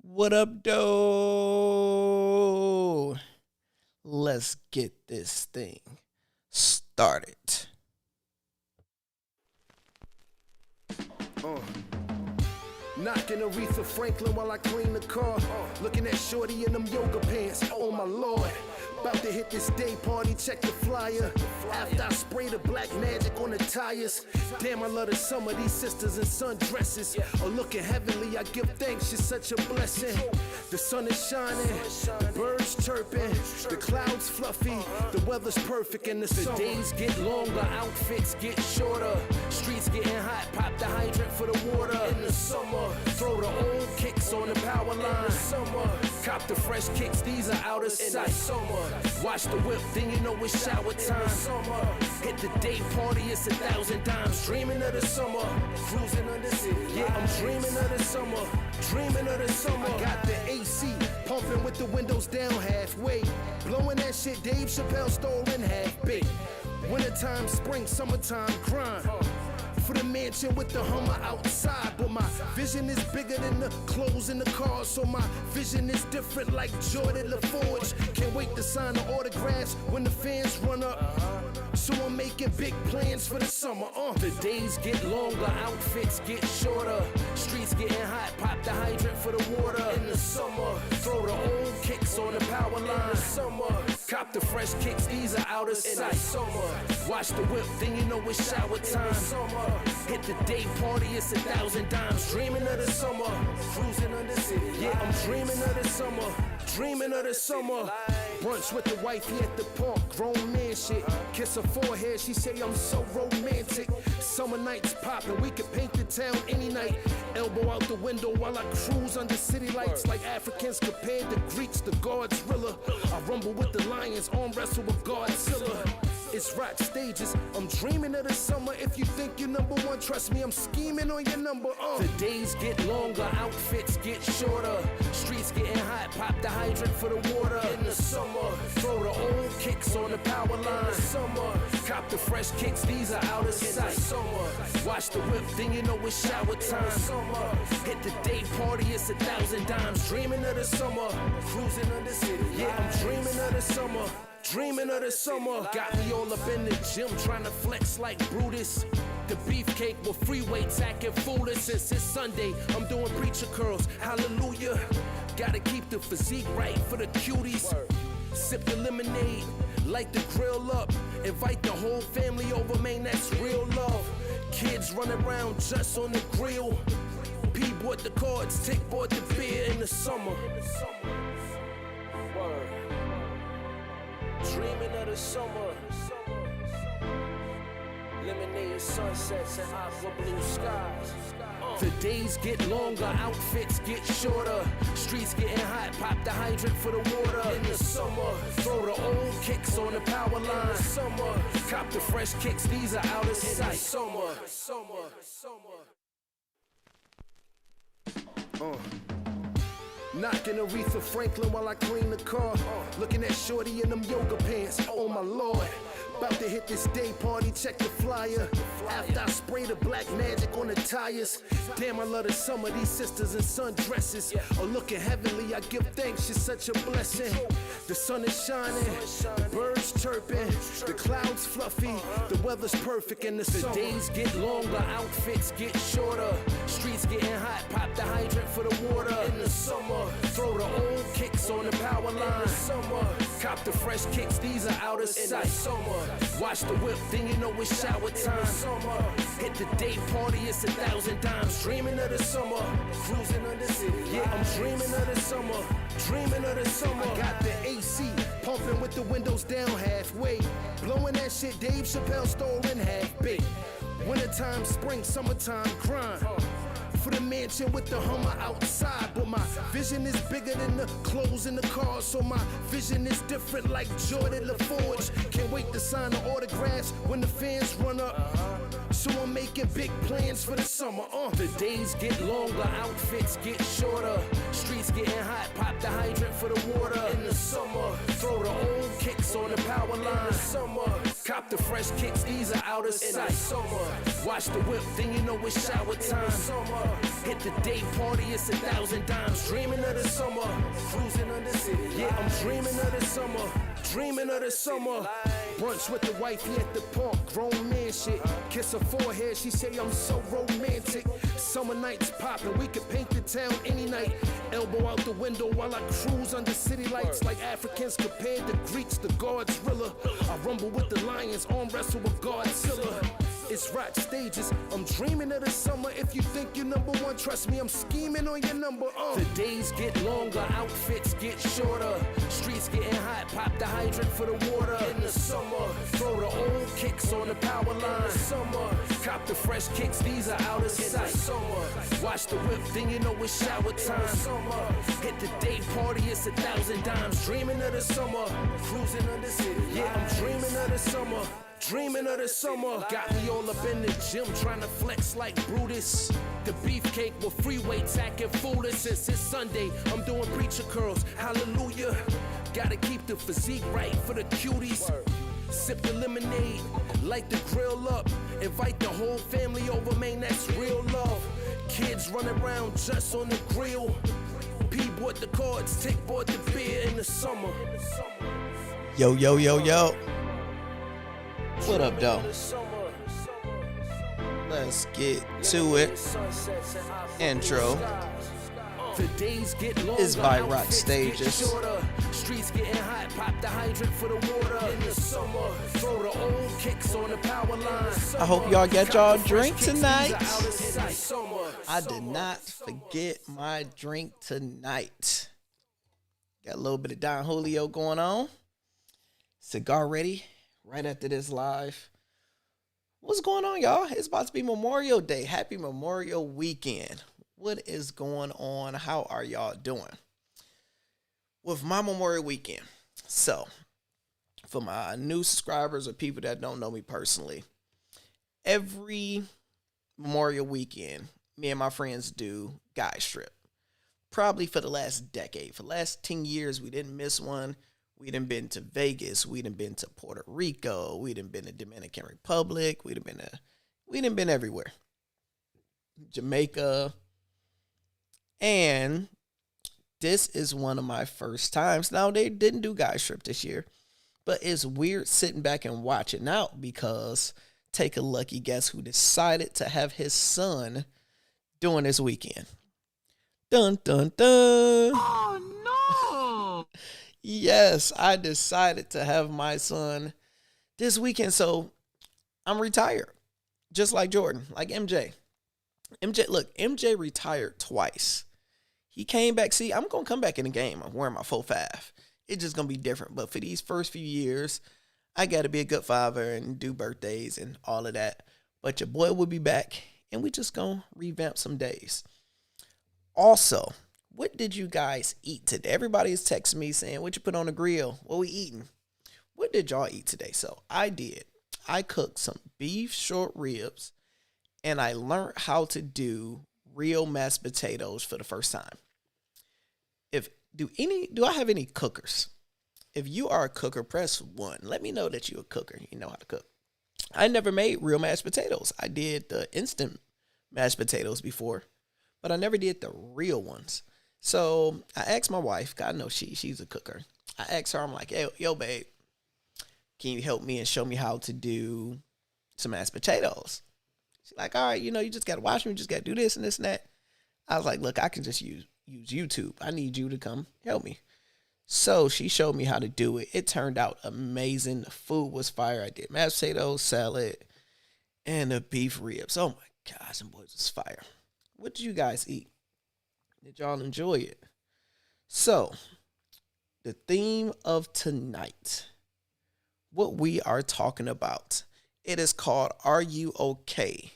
What up, though? Let's get this thing started. Knocking Aretha Franklin while I clean the car. Looking at shorty in them yoga pants. Oh my lord. About to hit this day party, check the flyer. After I spray the black magic on the tires. Damn, I love the summer, these sisters in sundresses are looking heavenly. I give thanks, it's such a blessing. The sun is shining, the birds chirping, the clouds fluffy, the weather's perfect in the summer. The days get longer, outfits get shorter, streets getting hot, pop the hydrant for the water. In the summer, throw the old kicks on the power line. In the summer, cop the fresh kicks, these are out of sight. Summer, watch the whip, then you know it's shower time. Summer, hit the day party, it's 1,000 dimes. Dreaming of the summer, cruising on the city. Yeah, I'm dreaming of the summer, dreaming of the summer. I got the AC pumping with the windows down halfway, blowing that shit Dave Chappelle stole in half baked. Wintertime, spring, summertime, grind. For the mansion with the Hummer outside, but my vision is bigger than the clothes in the car, so my vision is different like Jordan LaForge. Can't wait to sign the autographs when the fans run up, so I'm making big plans for the summer. The days get longer, outfits get shorter, streets getting hot, pop the hydrant for the water. In the summer, throw the old kicks on the power line. In the summer, cop the fresh kicks, these are out of sight. In the summer, watch the whip, then you know it's shower time. Summer, hit the day party, it's 1,000 dimes. Dreaming of the summer, cruising on the city. Yeah, I'm dreaming of the summer, dreaming of the summer. Brunch with the wifey at the park, grown man shit. Kiss her forehead, she say I'm so romantic. Summer nights poppin', we could paint the town any night. Elbow out the window while I cruise under city lights. Like Africans compared to Greeks, the Godzilla. I rumble with the lions, arm wrestle with Godzilla. It's rock stages, I'm dreaming of the summer. If you think you're number one, trust me, I'm scheming on your number. The days get longer, outfits get shorter, streets getting hot, pop the hydrant for the water. In the summer, throw the old kicks on the power line. In the summer, cop the fresh kicks, these are out of sight. In the summer, watch the whip, then you know it's shower time. In the summer, hit the day party, it's 1,000 dimes. Dreaming of the summer, cruising on the city. Yeah, I'm dreaming of the summer, dreaming of the summer. Got me all up in the gym trying to flex like Brutus. The beefcake with free weights acting foolish. Since it's Sunday, I'm doing preacher curls, hallelujah. Gotta keep the physique right for the cuties. Sip the lemonade, light the grill up. Invite the whole family over, man, that's real love. Kids running around just on the grill. P bought the cards, Tick bought the beer. In the summer, word. Dreaming of the summer, lemonade sunsets and aqua blue skies. The days get longer, outfits get shorter, streets getting hot, pop the hydrant for the water. In the summer, throw the old kicks on the power line. In the summer, cop the fresh kicks, these are out of sight. In the summer, knocking Aretha Franklin while I clean the car. Looking at shorty in them yoga pants. Oh my lord. About to hit this day party, check the flyer. After I spray the black magic on the tires. Damn, I love the summer, these sisters in sundresses are looking heavenly. I give thanks, it's such a blessing. The sun is shining, the birds chirping, the clouds fluffy, the weather's perfect in the summer. The days get longer, outfits get shorter, streets getting hot, pop the hydrant for the water. In the summer, throw the old kicks on the power line. In the summer, cop the fresh kicks, these are out of sight. In the summer, watch the whip, then you know it's shower time. In the summer, hit the day party, it's 1,000 dimes. Dreaming of the summer, cruising on the city. Yeah, I'm dreaming of the summer, dreaming of the summer. I got the AC pumping with the windows down halfway, blowing that shit Dave Chappelle stole in half baked. Wintertime, spring, summertime, grind. For the mansion with the Hummer outside, but my vision is bigger than the clothes in the car, so my vision is different like Jordan LaForge. Can't wait to sign the autographs when the fans run up, so I'm making big plans for the summer. The days get longer, outfits get shorter, streets getting hot, pop the hydrant for the water. In the summer, throw the old kicks on the power line. In the summer, Cop the fresh kicks, these are out of sight. Watch the whip, then you know it's shower time. Hit the day party, it's 1,000 dimes. Dreaming of the summer, cruising on the city. Yeah, I'm dreaming of the summer, dreaming of the summer. Brunch with the wifey at the park, grown man shit. Kiss her forehead, she say I'm so romantic. Summer nights poppin', we could paint the town any night. Elbow out the window while I cruise under city lights. Like Africans compared to Greeks, the guards thriller. I rumble with the lions, arm wrestle with Godzilla. It's rock stages, I'm dreaming of the summer. If you think you're number one, trust me, I'm scheming on your number. The days get longer, outfits get shorter. Streets getting hot, pop the hydrant for the water. In the summer, throw the old kicks on the power line. Summer, cop the fresh kicks, these are out of sight. Summer, watch the whip, then you know it's shower time. Summer, hit the day party, it's 1,000 dimes. Dreaming of the summer, cruising on the city. Yeah, I'm dreaming of the summer. Dreaming of the summer, got me all up in the gym trying to flex like Brutus. The beefcake with free weights acting foolish. Since it's Sunday, I'm doing preacher curls, hallelujah. Gotta keep the physique right for the cuties. Sip the lemonade, light the grill up. Invite the whole family over, man, that's real love. Kids running around just on the grill. P bought the cards, Tick bought the beer in the summer. Yo, yo, yo, yo. What up, though? Let's get to it. Intro is by Rock Stages. Streets getting hot, pop the hydrant for the water. In the summer, throw the old kicks on the power line. I hope y'all get y'all drink tonight. I did not forget my drink tonight. Got a little bit of Don Julio going on. Cigar ready. Right after this live. What's going on, y'all? It's about to be Memorial Day. Happy Memorial Weekend. What is going on? How are y'all doing with my Memorial Weekend? So, for my new subscribers or people that don't know me personally, every Memorial Weekend, me and my friends do Guys Trip. Probably for the last decade. For the last 10 years, we didn't miss one. We done been to Vegas. We done been to Puerto Rico. We done been to Dominican Republic. We done been everywhere. Jamaica. And this is one of my first times. Now, they didn't do Guys Trip this year, but it's weird sitting back and watching out because take a lucky guess who decided to have his son doing this weekend. Dun, dun, dun. Oh, no. Yes, I decided to have my son this weekend. So I'm retired, just like Jordan, like MJ. MJ retired twice. He came back. See, I'm going to come back in the game. I'm wearing my 4-5. It's just going to be different. But for these first few years, I got to be a good father and do birthdays and all of that. But your boy will be back, and we just going to revamp some days. Also, what did you guys eat today? Everybody is texting me saying, what you put on the grill? What we eating? What did y'all eat today? So I did. I cooked some beef short ribs, and I learned how to do real mashed potatoes for the first time. Do I have any cookers? If you are a cooker, press 1. Let me know that you're a cooker. You know how to cook. I never made real mashed potatoes. I did the instant mashed potatoes before, but I never did the real ones. So I asked my wife, God knows she's a cooker. I asked her, I'm like, hey, yo, babe, can you help me and show me how to do some mashed potatoes? She's like, all right, you just got to watch me. You just got to do this and this and that. I was like, look, I can just use YouTube. I need you to come help me. So she showed me how to do it. It turned out amazing. The food was fire. I did mashed potatoes, salad, and the beef ribs. Oh, my gosh, them boys was fire. What did you guys eat? Did y'all enjoy it? So, the theme of tonight, what we are talking about, it is called, Are You Okay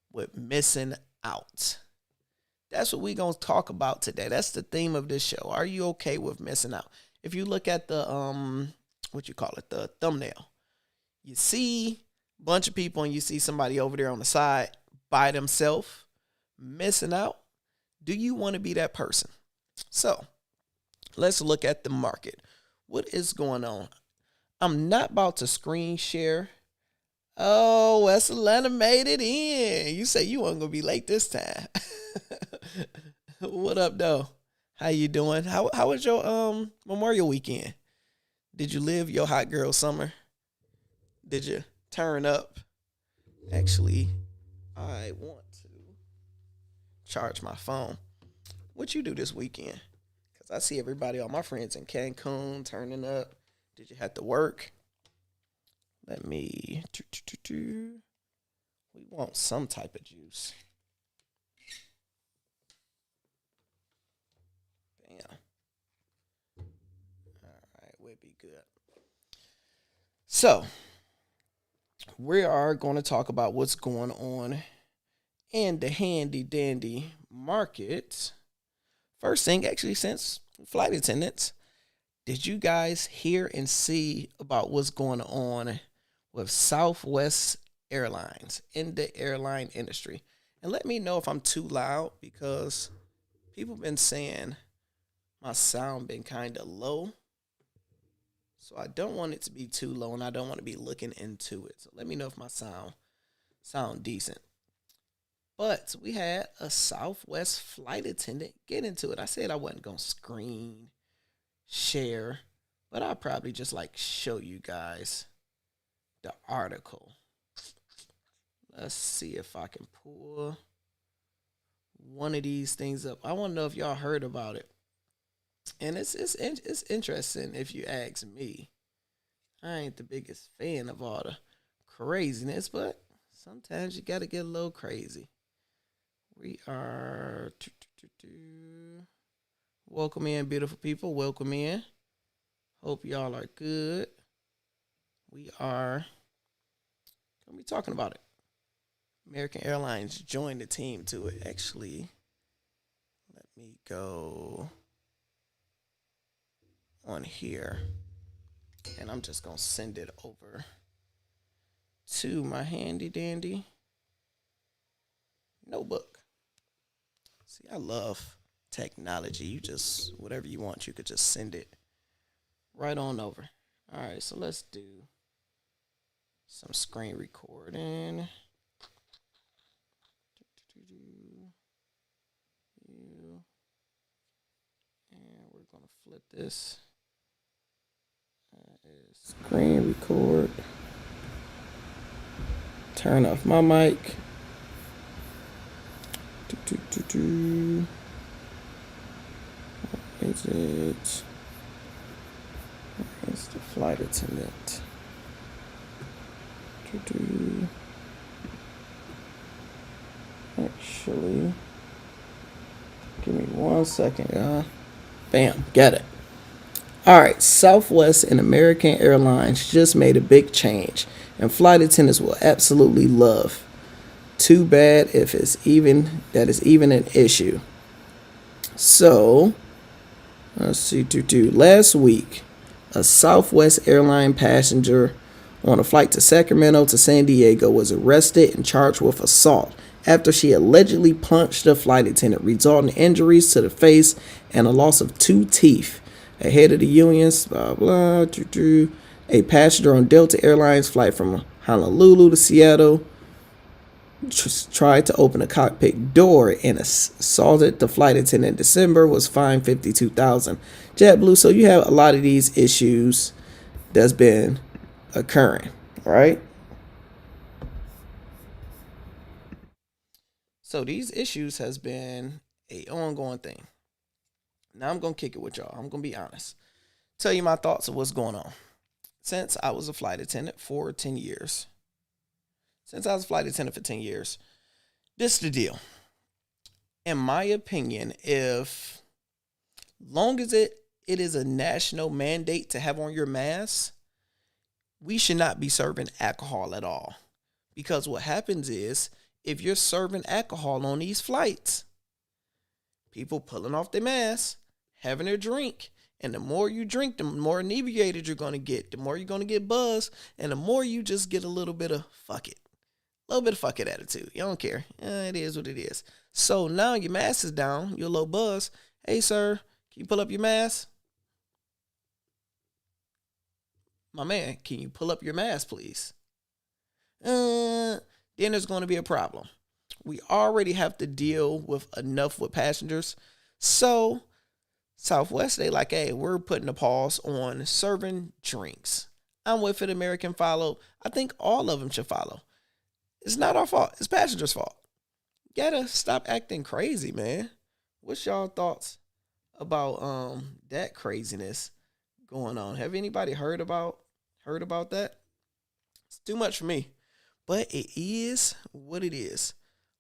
with Missing Out? That's what we're going to talk about today. That's the theme of this show. Are you okay with missing out? If you look at the, the thumbnail, you see a bunch of people and you see somebody over there on the side by themselves missing out. Do you want to be that person? So let's look at the market. What is going on? I'm not about to screen share. Oh, West Atlanta made it in. You say you weren't gonna be late this time. What up, though? How you doing? How was your Memorial weekend? Did you live your hot girl summer? Did you turn up? Actually, I want to charge my phone. What you do this weekend? Because I see everybody, all my friends in Cancun turning up. Did you have to work? Let me. We want some type of juice. Bam. All right, we'll be good. So, we are going to talk about what's going on in the handy dandy market. First thing, actually, since flight attendants, did you guys hear and see about what's going on with Southwest Airlines in the airline industry? And let me know if I'm too loud, because people been saying my sound been kind of low. So I don't want it to be too low, and I don't want to be looking into it. So let me know if my sound decent. But we had a Southwest flight attendant get into it. I said I wasn't going to screen share, but I'll probably just show you guys the article. Let's see if I can pull one of these things up. I want to know if y'all heard about it. And it's interesting if you ask me. I ain't the biggest fan of all the craziness, but sometimes you got to get a little crazy. We are... Welcome in, beautiful people. Welcome in. Hope y'all are good. We are going to be talking about it. American Airlines joined the team to it. Actually, let me go on here, and I'm just going to send it over to my handy dandy notebook. See, I love technology. You just, whatever you want, you could just send it right on over. All right, so let's do some screen recording. And we're going to flip this. Screen record. Turn off my mic. Is it? It's the flight attendant. Actually, give me 1 second. Bam, got it. All right, Southwest and American Airlines just made a big change, and flight attendants will absolutely love. Too bad if it's even an issue. So, let's see. Last week, a Southwest airline passenger on a flight to Sacramento to San Diego was arrested and charged with assault after she allegedly punched a flight attendant, resulting in injuries to the face and a loss of 2 teeth. Ahead of the unions, blah, blah, a passenger on Delta Airlines flight from Honolulu to Seattle tried to open a cockpit door and assaulted the flight attendant in December, was fined $52,000. JetBlue, so you have a lot of these issues that's been occurring, right? So these issues has been a ongoing thing. Now I'm going to kick it with y'all. I'm going to be honest. Tell you my thoughts of what's going on. Since I was a flight attendant for 10 years. This is the deal. In my opinion, if long as it is a national mandate to have on your mask, we should not be serving alcohol at all. Because what happens is, if you're serving alcohol on these flights, people pulling off their masks, having a drink, and the more you drink, the more inebriated you're going to get, the more you're going to get buzzed, and the more you just get a little bit of fuck it. A little bit of fuck it attitude. You don't care. It is what it is. So now your mask is down, you're a little buzzed. Hey, sir, can you pull up your mask? My man, can you pull up your mask, please? Then there's going to be a problem. We already have to deal with enough with passengers. So Southwest, they like, hey, we're putting a pause on serving drinks. I'm with it. American follow. I think all of them should follow. It's not our fault. It's passengers' fault. Gotta stop acting crazy, man. What's y'all thoughts about that craziness going on? Have anybody heard about that? It's too much for me. But it is what it is.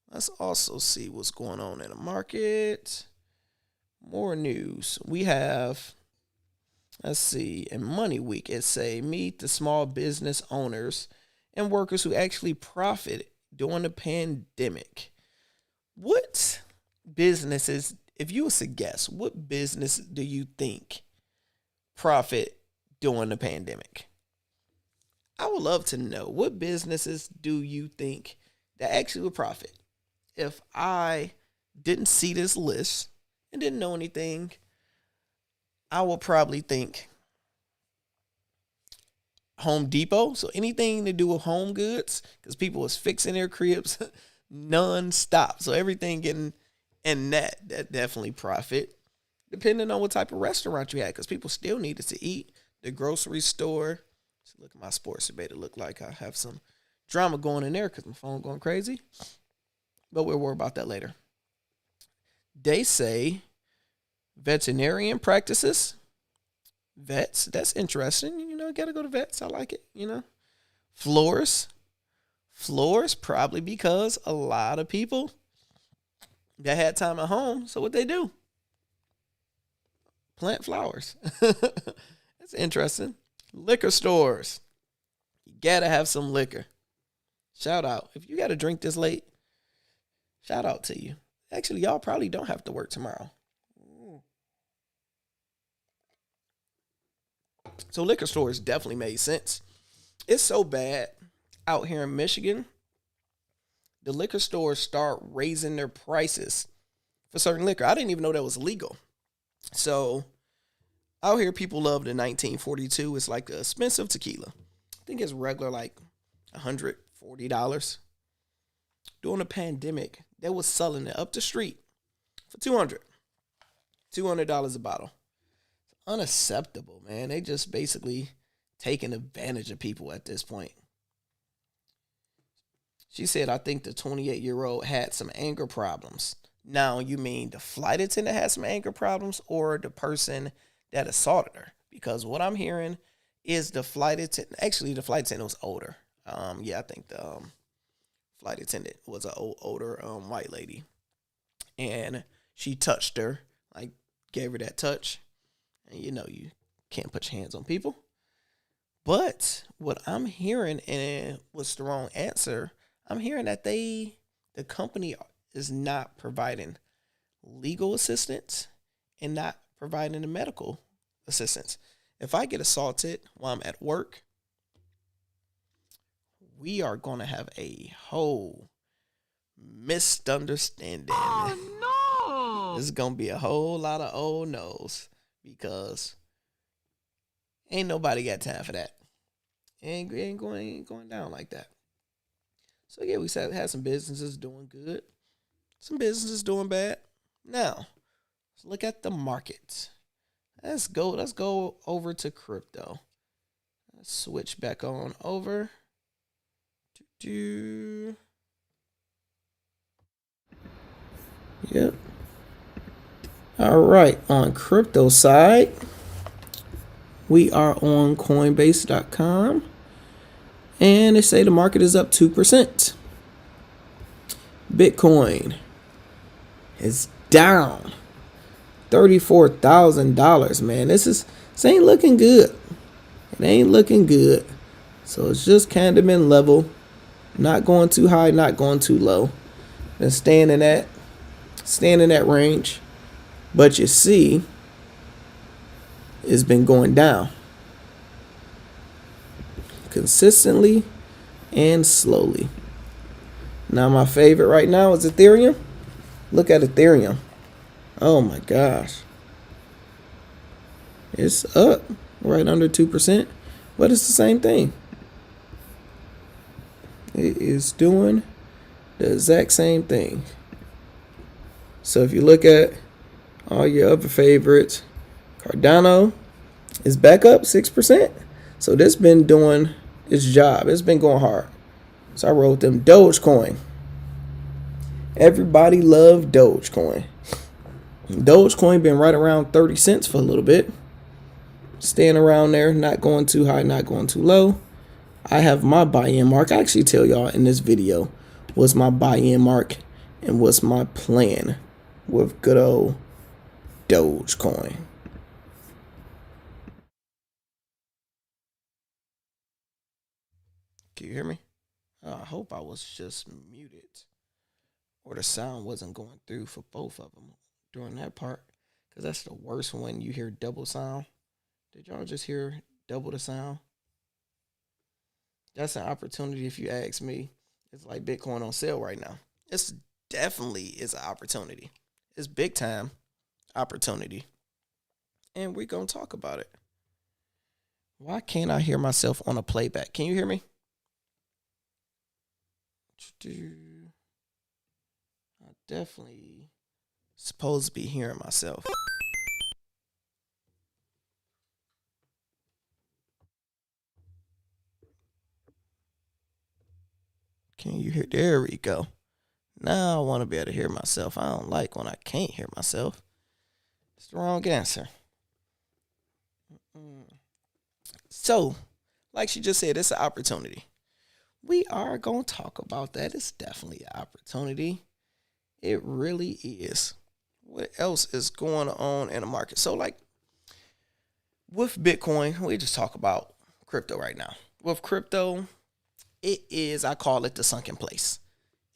Let's also see what's going on in the market. More news. We have, let's see, in Money Week, it say, meet the small business owners and workers who actually profit during the pandemic. What businesses, if you was to guess, what business do you think profit during the pandemic? I would love to know, what businesses do you think that actually would profit? If I didn't see this list and didn't know anything, I would probably think Home Depot. So anything to do with home goods, because people was fixing their cribs non-stop. So everything getting, and that definitely profit, depending on what type of restaurant you had, because people still needed to eat. The grocery store. So look at my sports debate. It look like I have some drama going in there because my phone going crazy. But we'll worry about that later. They say veterinarian practices. Vets, that's interesting. You know, got to go to vets. I like it, you know. Floors, probably because a lot of people that had time at home. So what they do? Plant flowers. That's interesting. Liquor stores. You got to have some liquor. Shout out. If you got to drink this late, shout out to you. Actually, y'all probably don't have to work tomorrow. So liquor stores definitely made sense. It's so bad out here in Michigan. The liquor stores start raising their prices for certain liquor. I didn't even know that was legal. So out here, people love the 1942. It's like an expensive tequila. I think it's regular like $140. During the pandemic, they was selling it up the street for $200 a bottle. Unacceptable, man. They just basically taking advantage of people at this point. She said, I think the 28-year-old had some anger problems. Now, you mean the flight attendant had some anger problems or the person that assaulted her? Because what I'm hearing is the flight attendant, actually the flight attendant was older. I think the flight attendant was an older white lady. And she touched her, like gave her that touch. And you know you can't put your hands on people. But what I'm hearing, and what's the wrong answer, I'm hearing that the company is not providing legal assistance and not providing the medical assistance. If I get assaulted while I'm at work, we are going to have a whole misunderstanding. Oh, no! This is going to be a whole lot of old no's because ain't nobody got time for that. Ain't going down like that. So, yeah, we had some businesses doing good. Some businesses doing bad. Now, let's look at the market. Let's go over to crypto. Let's switch back on over. Yep. All right, on crypto side, we are on Coinbase.com, and they say the market is up 2%. Bitcoin is down $34,000, man. This ain't looking good. It ain't looking good. So it's just kind of been level. Not going too high, not going too low. Been staying in that range. But you see, it's been going down consistently and slowly. Now my favorite right now is Ethereum. Look at Ethereum. Oh my gosh. It's up right under 2%. But it's the same thing. It is doing the exact same thing. So if you look at all your other favorites, Cardano is back up 6%. So this been doing its job. It's been going hard. So I wrote them Dogecoin. Everybody loved Dogecoin. Dogecoin been right around 30 cents for a little bit. Staying around there, not going too high, not going too low. I have my buy-in mark. I actually tell y'all in this video what's my buy-in mark and what's my plan with good old Dogecoin. Can you hear me? I hope I was just muted or the sound wasn't going through for both of them during that part, because that's the worst when you hear double sound. Did y'all just hear double the sound? That's an opportunity if you ask me. It's like Bitcoin on sale right now. It's definitely is an opportunity. It's big time opportunity. And we're going to talk about it. Why can't I hear myself on a playback? Can you hear me? I definitely supposed to be hearing myself. Can you hear? There we go. Now I want to be able to hear myself. I don't like when I can't hear myself. It's the wrong answer. So, like she just said, it's an opportunity. We are going to talk about that. It's definitely an opportunity. It really is. What else is going on in the market? So, like, with Bitcoin, we just talk about crypto right now. With crypto, it is, I call it the sunken place.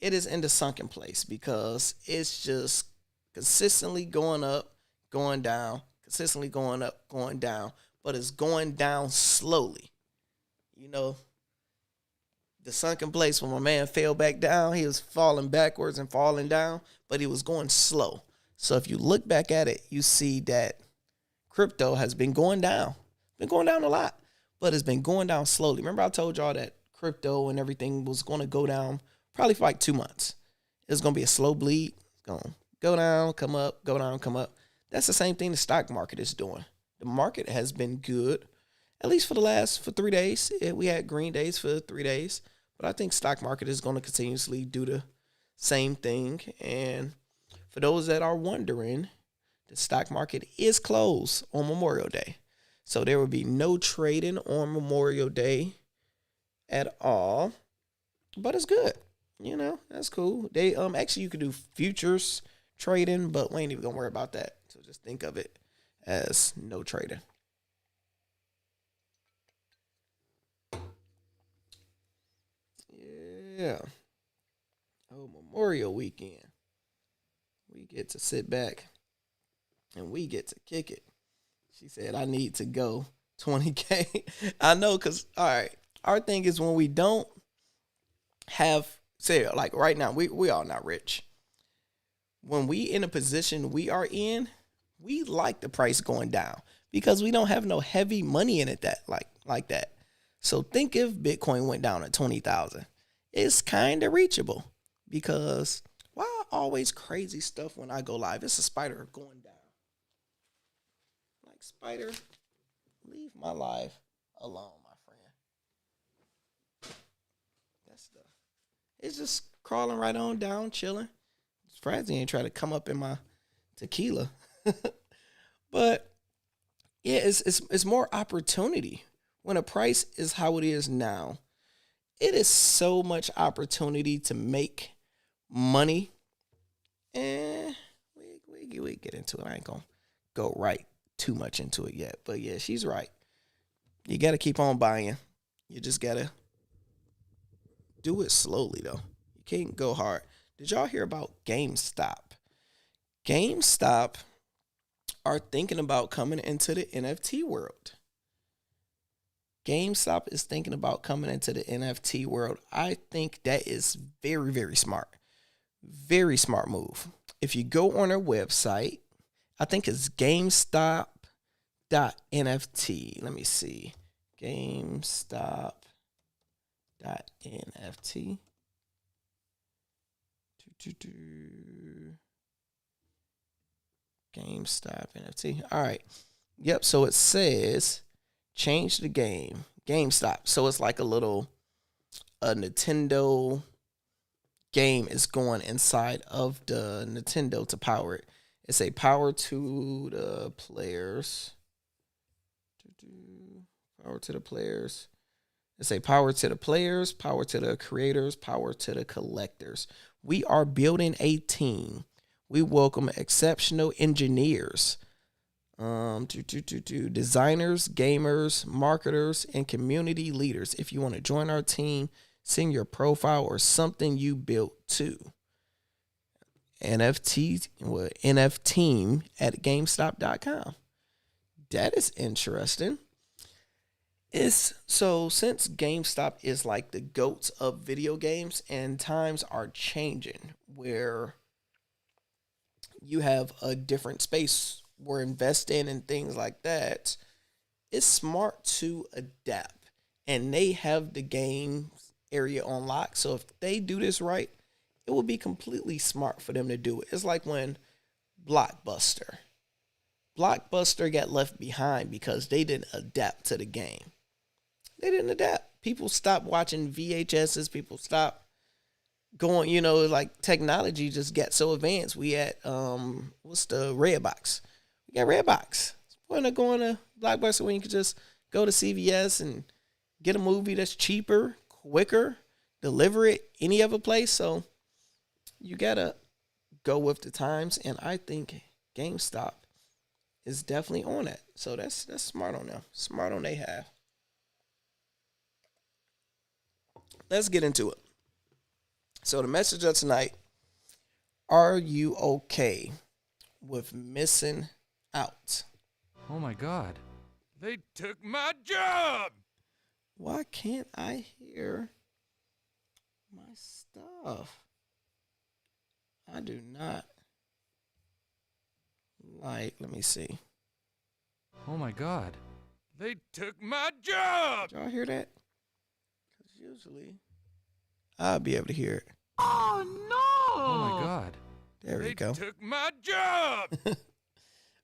It is in the sunken place because it's just consistently going up, going down, consistently going up, going down, but it's going down slowly. You know, the sunken place, when my man fell back down, he was falling backwards and falling down, but he was going slow. So if you look back at it, you see that crypto has been going down. Been going down a lot, but it's been going down slowly. Remember I told y'all that crypto and everything was going to go down probably for like 2 months. It's going to be a slow bleed. It's going to go down, come up, go down, come up. That's the same thing the stock market is doing. The market has been good, at least for 3 days. We had green days for 3 days, but I think stock market is going to continuously do the same thing. And for those that are wondering, the stock market is closed on Memorial Day. So there will be no trading on Memorial Day at all, but it's good. You know, that's cool. They actually you could do futures trading, but we ain't even gonna worry about that. So just think of it as no trading. Yeah. Oh, Memorial weekend. We get to sit back and we get to kick it. She said, I need to go 20K. I know, because, all right, our thing is when we don't have, say, like right now, we are not rich. When we in a position we are in, we like the price going down because we don't have no heavy money in it that like that. So think if Bitcoin went down to 20,000. It's kind of reachable because why always crazy stuff when I go live? It's a spider going down. Like, spider, leave my life alone, my friend. That stuff. It's just crawling right on down, chilling. Surprised he ain't try to come up in my tequila. But yeah, it's more opportunity. When a price is how it is now, it is so much opportunity to make money. And we get into it. I ain't gonna go right too much into it yet. But yeah, she's right. You gotta keep on buying. You just gotta do it slowly though. You can't go hard. Did y'all hear about GameStop? GameStop are thinking about coming into the NFT world. GameStop is thinking about coming into the NFT world. I think that is very, very smart. Very smart move. If you go on their website, I think it's GameStop.nft. Let me see. GameStop.nft. GameStop NFT. All right. Yep. So it says change the game. GameStop. So it's like a Nintendo game is going inside of the Nintendo to power it. It's a power to the players. Power to the players. It's a power to the players, power to the creators, power to the collectors. We are building a team. We welcome exceptional engineers, designers, gamers, marketers, and community leaders. If you want to join our team, send your profile or something you built to NFteam@GameStop.com. That is interesting. Since GameStop is like the GOATs of video games, and times are changing where you have a different space we're investing in things like that, it's smart to adapt. And they have the game area on lock. So if they do this right, it would be completely smart for them to do it. It's like when Blockbuster got left behind because they didn't adapt to the game. They didn't adapt. People stopped watching VHSs. People stopped going, like technology just got so advanced. We had, what's the Redbox? We got Redbox. We're not going to Blockbuster when you could just go to CVS and get a movie that's cheaper, quicker, deliver it any other place. So you got to go with the times. And I think GameStop is definitely on that. So that's smart on them. Smart on they have. Let's get into it. So the message of tonight, are you okay with missing out? Oh my God. They took my job! Why can't I hear my stuff? I do not let me see. Oh my God. They took my job! Did y'all hear that? Because usually I'll be able to hear it. Oh no! Oh my God. There we go. They took my job!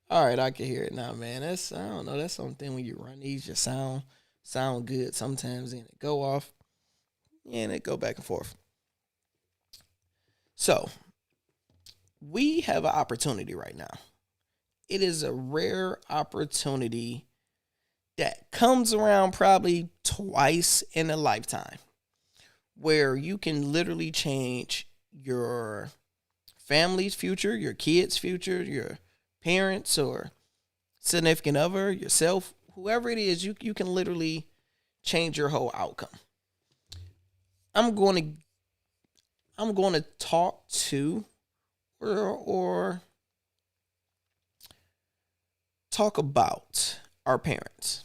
All right, I can hear it now, man. I don't know. That's something when you run these, just sound good sometimes, and it go off, and it go back and forth. So we have an opportunity right now. It is a rare opportunity that comes around probably twice in a lifetime, where you can literally change your family's future, your kids' future, your parents or significant other, yourself, whoever it is, you can literally change your whole outcome. I'm going to talk to or talk about our parents.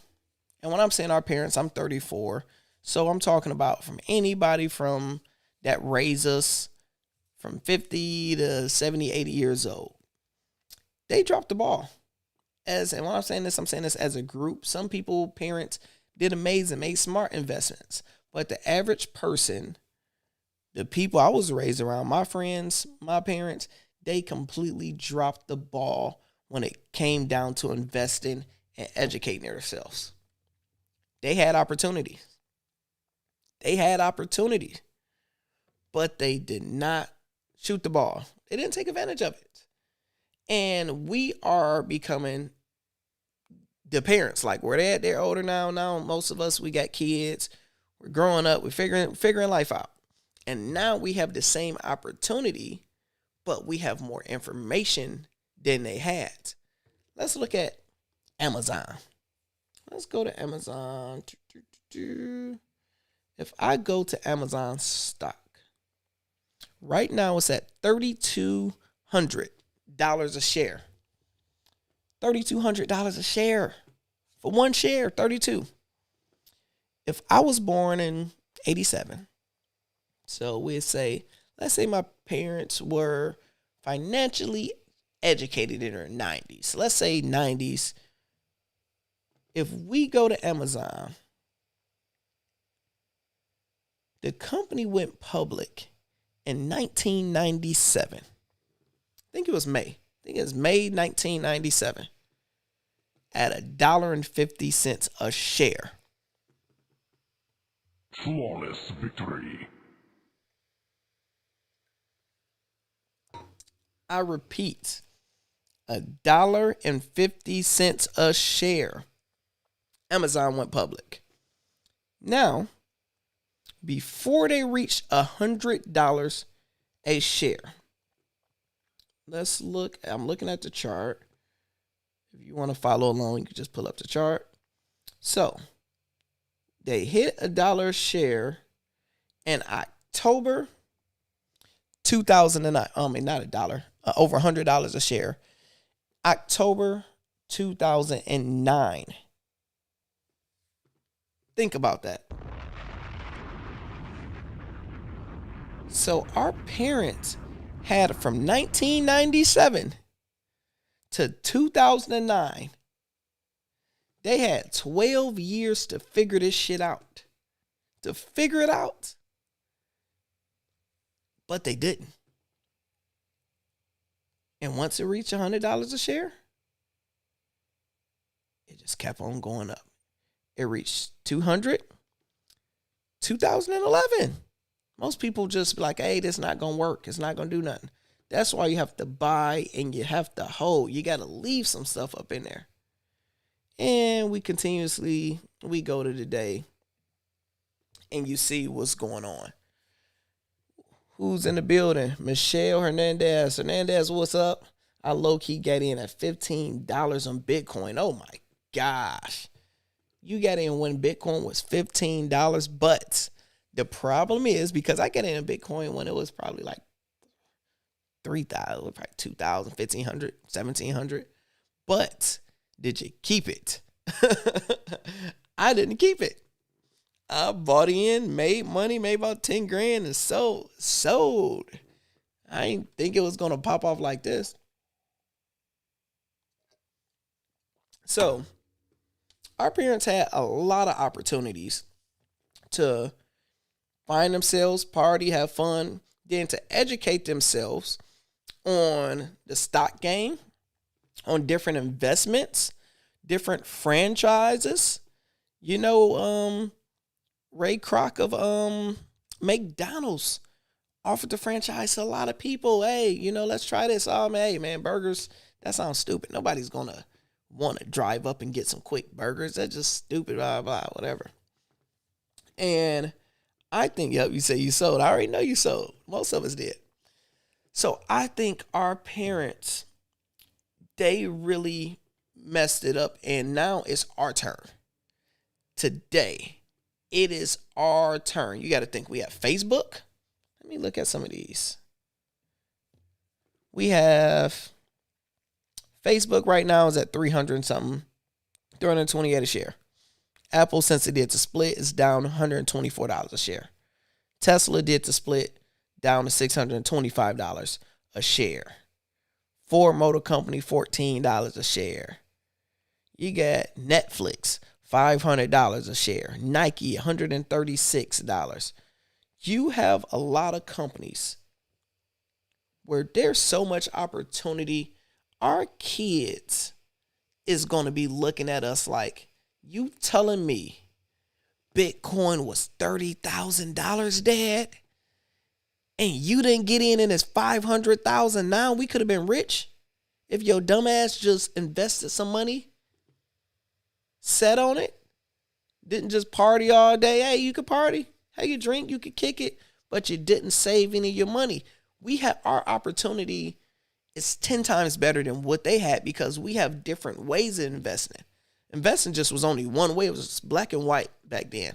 And when I'm saying our parents, I'm 34. So I'm talking about from anybody from that raised us from 50 to 70, 80 years old. They dropped the ball. And when I'm saying this as a group. Some people, parents, did amazing, made smart investments. But the average person, the people I was raised around, my friends, my parents, they completely dropped the ball when it came down to investing and educating themselves. They had opportunities. But they did not shoot the ball. They didn't take advantage of it. And we are becoming the parents. Like where they're at, they're older now. Now most of us, we got kids. We're growing up. We're figuring life out. And now we have the same opportunity, but we have more information than they had. Let's look at Amazon. Let's go to Amazon. If I go to Amazon stock, right now it's at $3,200 a share. $3,200 a share. For one share, 32. If I was born in 87, so let's say my parents were financially educated in their 90s. Let's say 90s. If we go to Amazon The company went public in 1997. I think it was May. I think it was May 1997 at $1.50 a share. Flawless victory. I repeat, $1.50 a share. Amazon went public. Now, before they reached $100 a share, let's look. I'm looking at the chart. If you want to follow along, you can just pull up the chart. So, they hit $1 a share in October 2009. Not $1, over $100 a share. October 2009. Think about that. So our parents had from 1997 to 2009, they had 12 years to figure this shit out. To figure it out. But they didn't. And once it reached $100 a share, it just kept on going up. It reached 200, 2011. Most people just be like, hey, this not going to work. It's not going to do nothing. That's why you have to buy and you have to hold. You got to leave some stuff up in there. And we go to the day and you see what's going on. Who's in the building? Michelle Hernandez. Hernandez, what's up? I low-key got in at $15 on Bitcoin. Oh, my gosh. You got in when Bitcoin was $15, but the problem is because I got in Bitcoin when it was probably like 3,000, probably 2,000, 1,500, 1,700. But did you keep it? I didn't keep it. I bought in, made money, made about 10 grand and sold. I didn't think it was going to pop off like this. So our parents had a lot of opportunities to find themselves, party, have fun, then to educate themselves on the stock game, on different investments, different franchises. You know, Ray Kroc of McDonald's offered the franchise to a lot of people. Hey, let's try this. Oh, man, hey, man, burgers, that sounds stupid. Nobody's going to want to drive up and get some quick burgers. That's just stupid, blah, blah, whatever. And I think, yep, you say you sold. I already know you sold. Most of us did. So I think our parents, they really messed it up. And now it's our turn. Today, it is our turn. You got to think we have Facebook. Let me look at some of these. We have Facebook right now is at 300 something, 328 a share. Apple, since it did the split, is down $124 a share. Tesla did the split, down to $625 a share. Ford Motor Company, $14 a share. You got Netflix, $500 a share. Nike, $136. You have a lot of companies where there's so much opportunity. Our kids is going to be looking at us like, you telling me Bitcoin was $30,000, Dad? And you didn't get in it's $500,000 now? We could have been rich if your dumbass just invested some money, sat on it, didn't just party all day. Hey, you could party. Hey, you drink, you could kick it, but you didn't save any of your money. We have our opportunity is 10 times better than what they had because we have different ways of investing. Investing just was only one way. It was just black and white back then.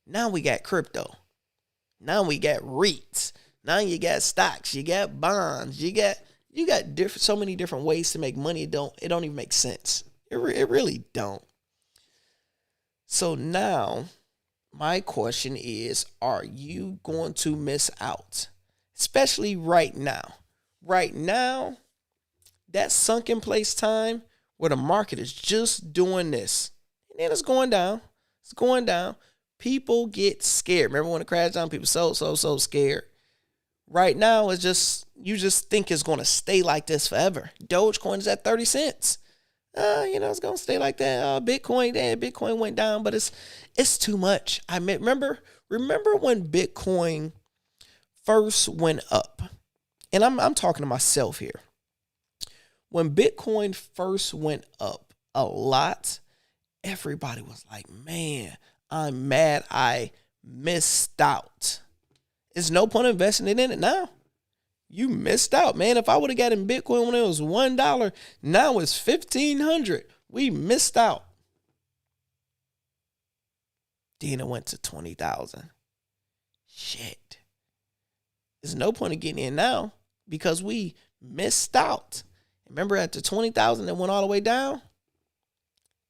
Now we got crypto. Now we got REITs. Now you got stocks. You got bonds. You got so many different ways to make money. It don't even make sense. It really don't. So now my question is, are you going to miss out? Especially right now. Right now, that sunken place time where the market is just doing this. And then it's going down. It's going down. People get scared. Remember when it crashed down? People so scared. Right now, it's just, you just think it's going to stay like this forever. Dogecoin is at 30 cents. It's going to stay like that. Bitcoin went down, but it's too much. I mean, remember when Bitcoin first went up? And I'm talking to myself here. When Bitcoin first went up a lot, everybody was like, man, I'm mad I missed out. There's no point investing in it now. You missed out, man. If I would have got in Bitcoin when it was $1, now it's $1,500. We missed out. Then it went to 20,000. Shit. There's no point in getting in now because we missed out. Remember at the 20,000, it went all the way down.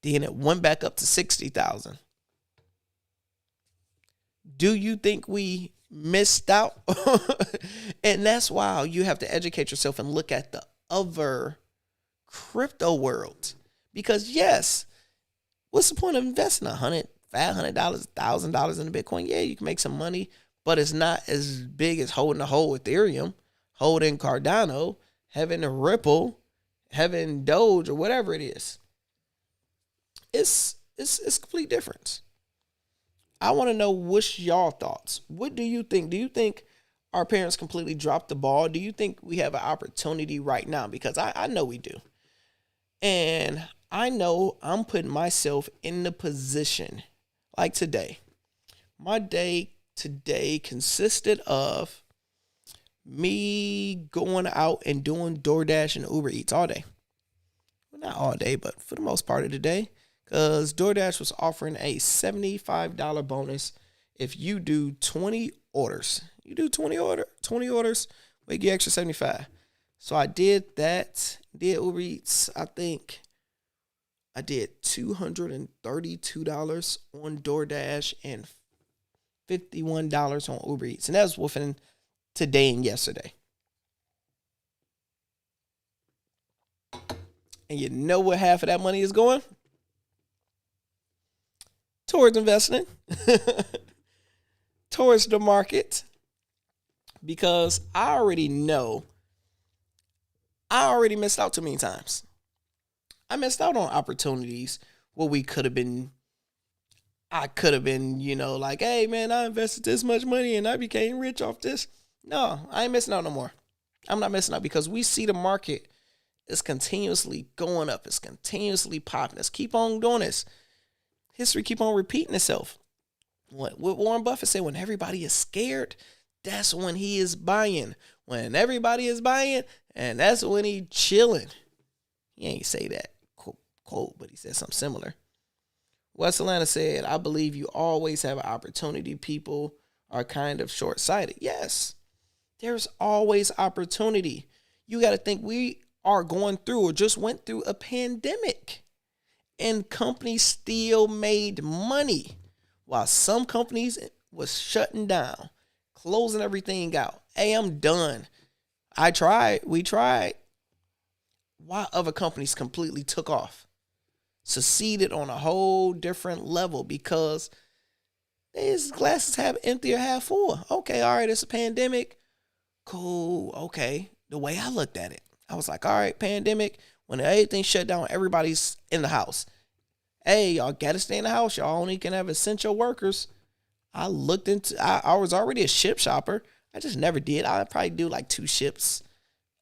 Then it went back up to 60,000. Do you think we missed out? And that's why you have to educate yourself and look at the other crypto world. Because yes, what's the point of investing $100, $500, $1,000 in Bitcoin? Yeah, you can make some money, but it's not as big as holding the whole Ethereum, holding Cardano, having a Ripple, having Doge, or whatever it is. It's a complete difference. I want to know what's y'all thoughts. What do you think? Do you think our parents completely dropped the ball? Do you think we have an opportunity right now? Because I know we do. And I know I'm putting myself in the position like today. My day today consisted of me going out and doing DoorDash and Uber Eats all day. Well, not all day, but for the most part of the day. Because DoorDash was offering a $75 bonus if you do 20 orders. You do 20 orders, we get extra 75. So I did that. Did Uber Eats. I think I did $232 on DoorDash and $51 on Uber Eats. And that was within today and yesterday. And you know where half of that money is going? Towards investing, towards the market, because I already know I already missed out too many times. I missed out on opportunities where I could have been, like, hey, man, I invested this much money and I became rich off this. No, I ain't missing out no more. I'm not missing out because we see the market is continuously going up. It's continuously popping. Let's keep on doing this. History keep on repeating itself. What Warren Buffett said, when everybody is scared, that's when he is buying. When everybody is buying, and that's when he chilling. He ain't say that quote, but he said something similar. West Atlanta said, I believe you always have an opportunity. People are kind of short-sighted. Yes, there's always opportunity. You got to think we are going through or just went through a pandemic. And companies still made money while some companies was shutting down, closing everything out. Hey, I'm done. We tried. Why other companies completely took off, succeeded on a whole different level because these glasses have empty or half full. Okay, all right, it's a pandemic. Cool, okay. The way I looked at it, I was like, all right, pandemic. When everything shut down, everybody's in the house. Hey, y'all got to stay in the house. Y'all only can have essential workers. I was already a ship shopper. I just never did. I'd probably do like 2 ships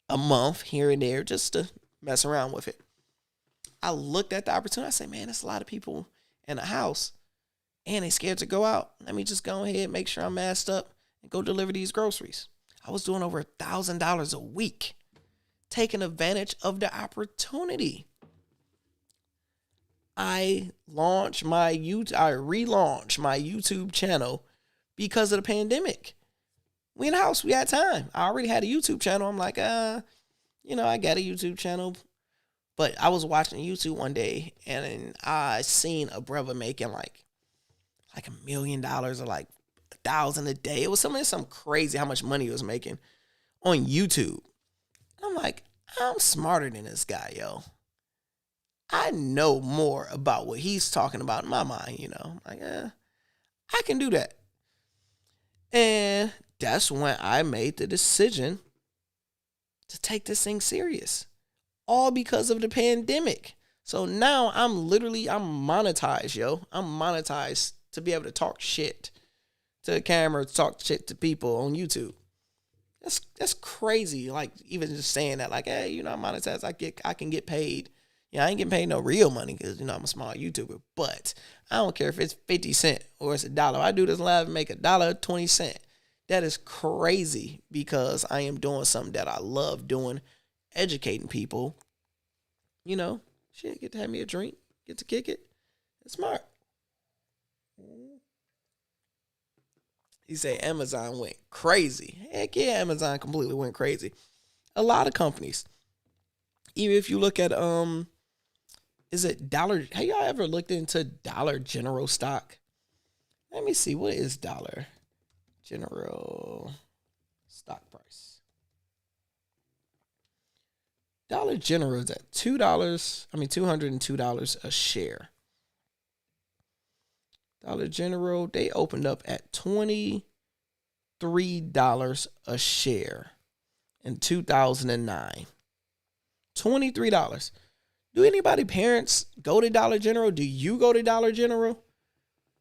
a month here and there just to mess around with it. I looked at the opportunity. I said, man, there's a lot of people in the house and they scared to go out. Let me just go ahead, make sure I'm masked up and go deliver these groceries. I was doing over $1,000 a week. Taking advantage of the opportunity. I relaunched my YouTube channel because of the pandemic. We in the house, we had time. I already had a YouTube channel. I'm like, I got a YouTube channel. But I was watching YouTube one day and I seen a brother making like $1 million or like 1,000 a day. It was something crazy how much money he was making on YouTube. I'm like, I'm smarter than this guy, yo. I know more about what he's talking about in my mind, I'm like, I can do that. And that's when I made the decision to take this thing serious. All because of the pandemic. So now I'm monetized, yo. I'm monetized to be able to talk shit to the camera, talk shit to people on YouTube. That's crazy. Like, even just saying that, like, hey, I'm monetized. I can get paid. I ain't getting paid no real money because, I'm a small YouTuber. But I don't care if it's 50 cents or it's $1. I do this live and make $1.20. That is crazy because I am doing something that I love doing, educating people. Shit, get to have me a drink, get to kick it. It's smart. He say Amazon went crazy. Heck yeah, Amazon completely went crazy. A lot of companies. Even if you look at is it Dollar? Have y'all ever looked into Dollar General stock? Let me see, what is Dollar General stock price? Dollar General is at $202 a share. Dollar General, they opened up at $23 a share in 2009. $23. Do anybody parents go to Dollar General? Do you go to Dollar General?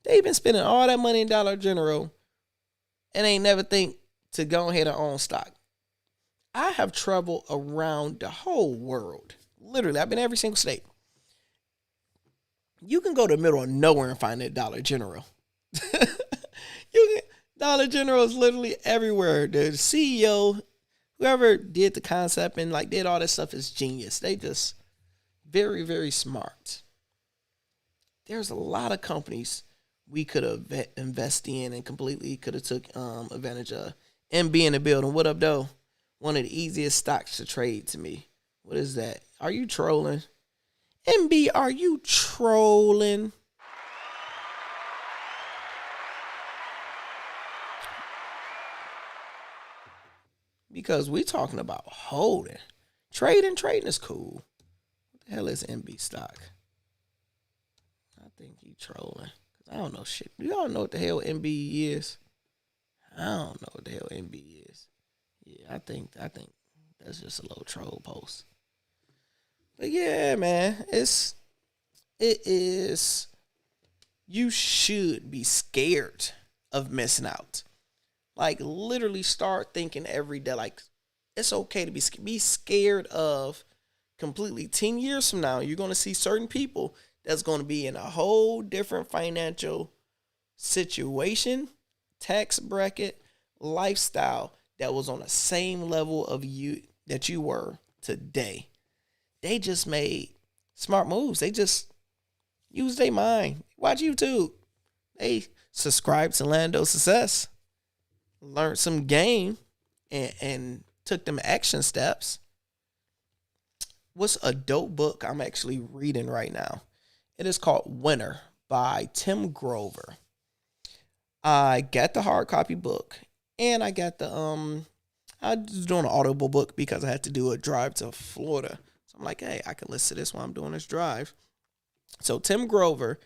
They've been spending all that money in Dollar General and ain't never think to go ahead and own stock. I have traveled around the whole world. Literally, I've been in every single state. You can go to the middle of nowhere and find a Dollar General. Dollar General is literally everywhere. The CEO, whoever did the concept and did all this stuff is genius. They just very, very smart. There's a lot of companies we could have invested in and completely could have took advantage of. MB in the building. What up, though? One of the easiest stocks to trade to me. What is that? Are you trolling? MB, are you trolling? Because we talking about holding. Trading is cool. What the hell is MB stock? I think he trolling. I don't know shit. You all know what the hell MB is? I don't know what the hell MB is. Yeah, I think that's just a little troll post. But yeah, man, it is. You should be scared of missing out. Literally start thinking every day. It's okay to be scared of completely. 10 years from now, you're gonna see certain people that's gonna be in a whole different financial situation, tax bracket, lifestyle that was on the same level of you that you were today. They just made smart moves. They just used their mind. Watch YouTube. They subscribed to Lando Success, learned some game, and took them action steps. What's a dope book I'm actually reading right now? It is called Winner by Tim Grover. I got the hard copy book. And I got the I was doing an Audible book because I had to do a drive to Florida. So I'm like, hey, I can listen to this while I'm doing this drive. So Tim Grover,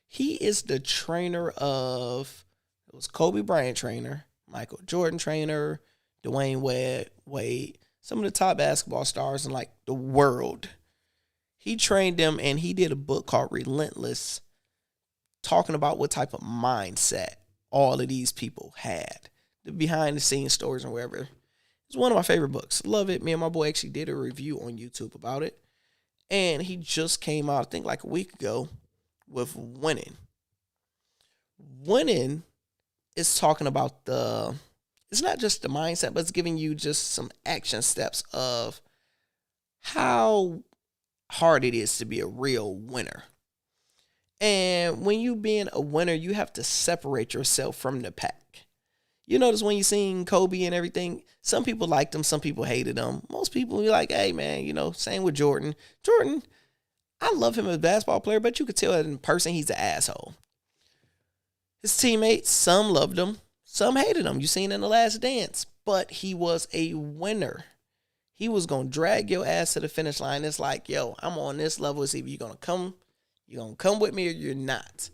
he is the trainer of, it was Kobe Bryant trainer, Michael Jordan trainer, Dwayne Wade, some of the top basketball stars in the world. He trained them and he did a book called Relentless, talking about what type of mindset all of these people had. The behind the scenes stories and wherever. It's one of my favorite books. Love it. Me and my boy actually did a review on YouTube about it. And he just came out, I think a week ago, with Winning. Winning is talking about it's not just the mindset, but it's giving you just some action steps of how hard it is to be a real winner. And when you being a winner, you have to separate yourself from the pack. You notice when you seen Kobe and everything, some people liked him, some people hated him. Most people be like, hey, man, same with Jordan. Jordan, I love him as a basketball player, but you could tell that in person he's an asshole. His teammates, some loved him, some hated him. You seen in The Last Dance. But he was a winner. He was going to drag your ass to the finish line. It's like, yo, I'm on this level. It's either you're going to come with me or you're not.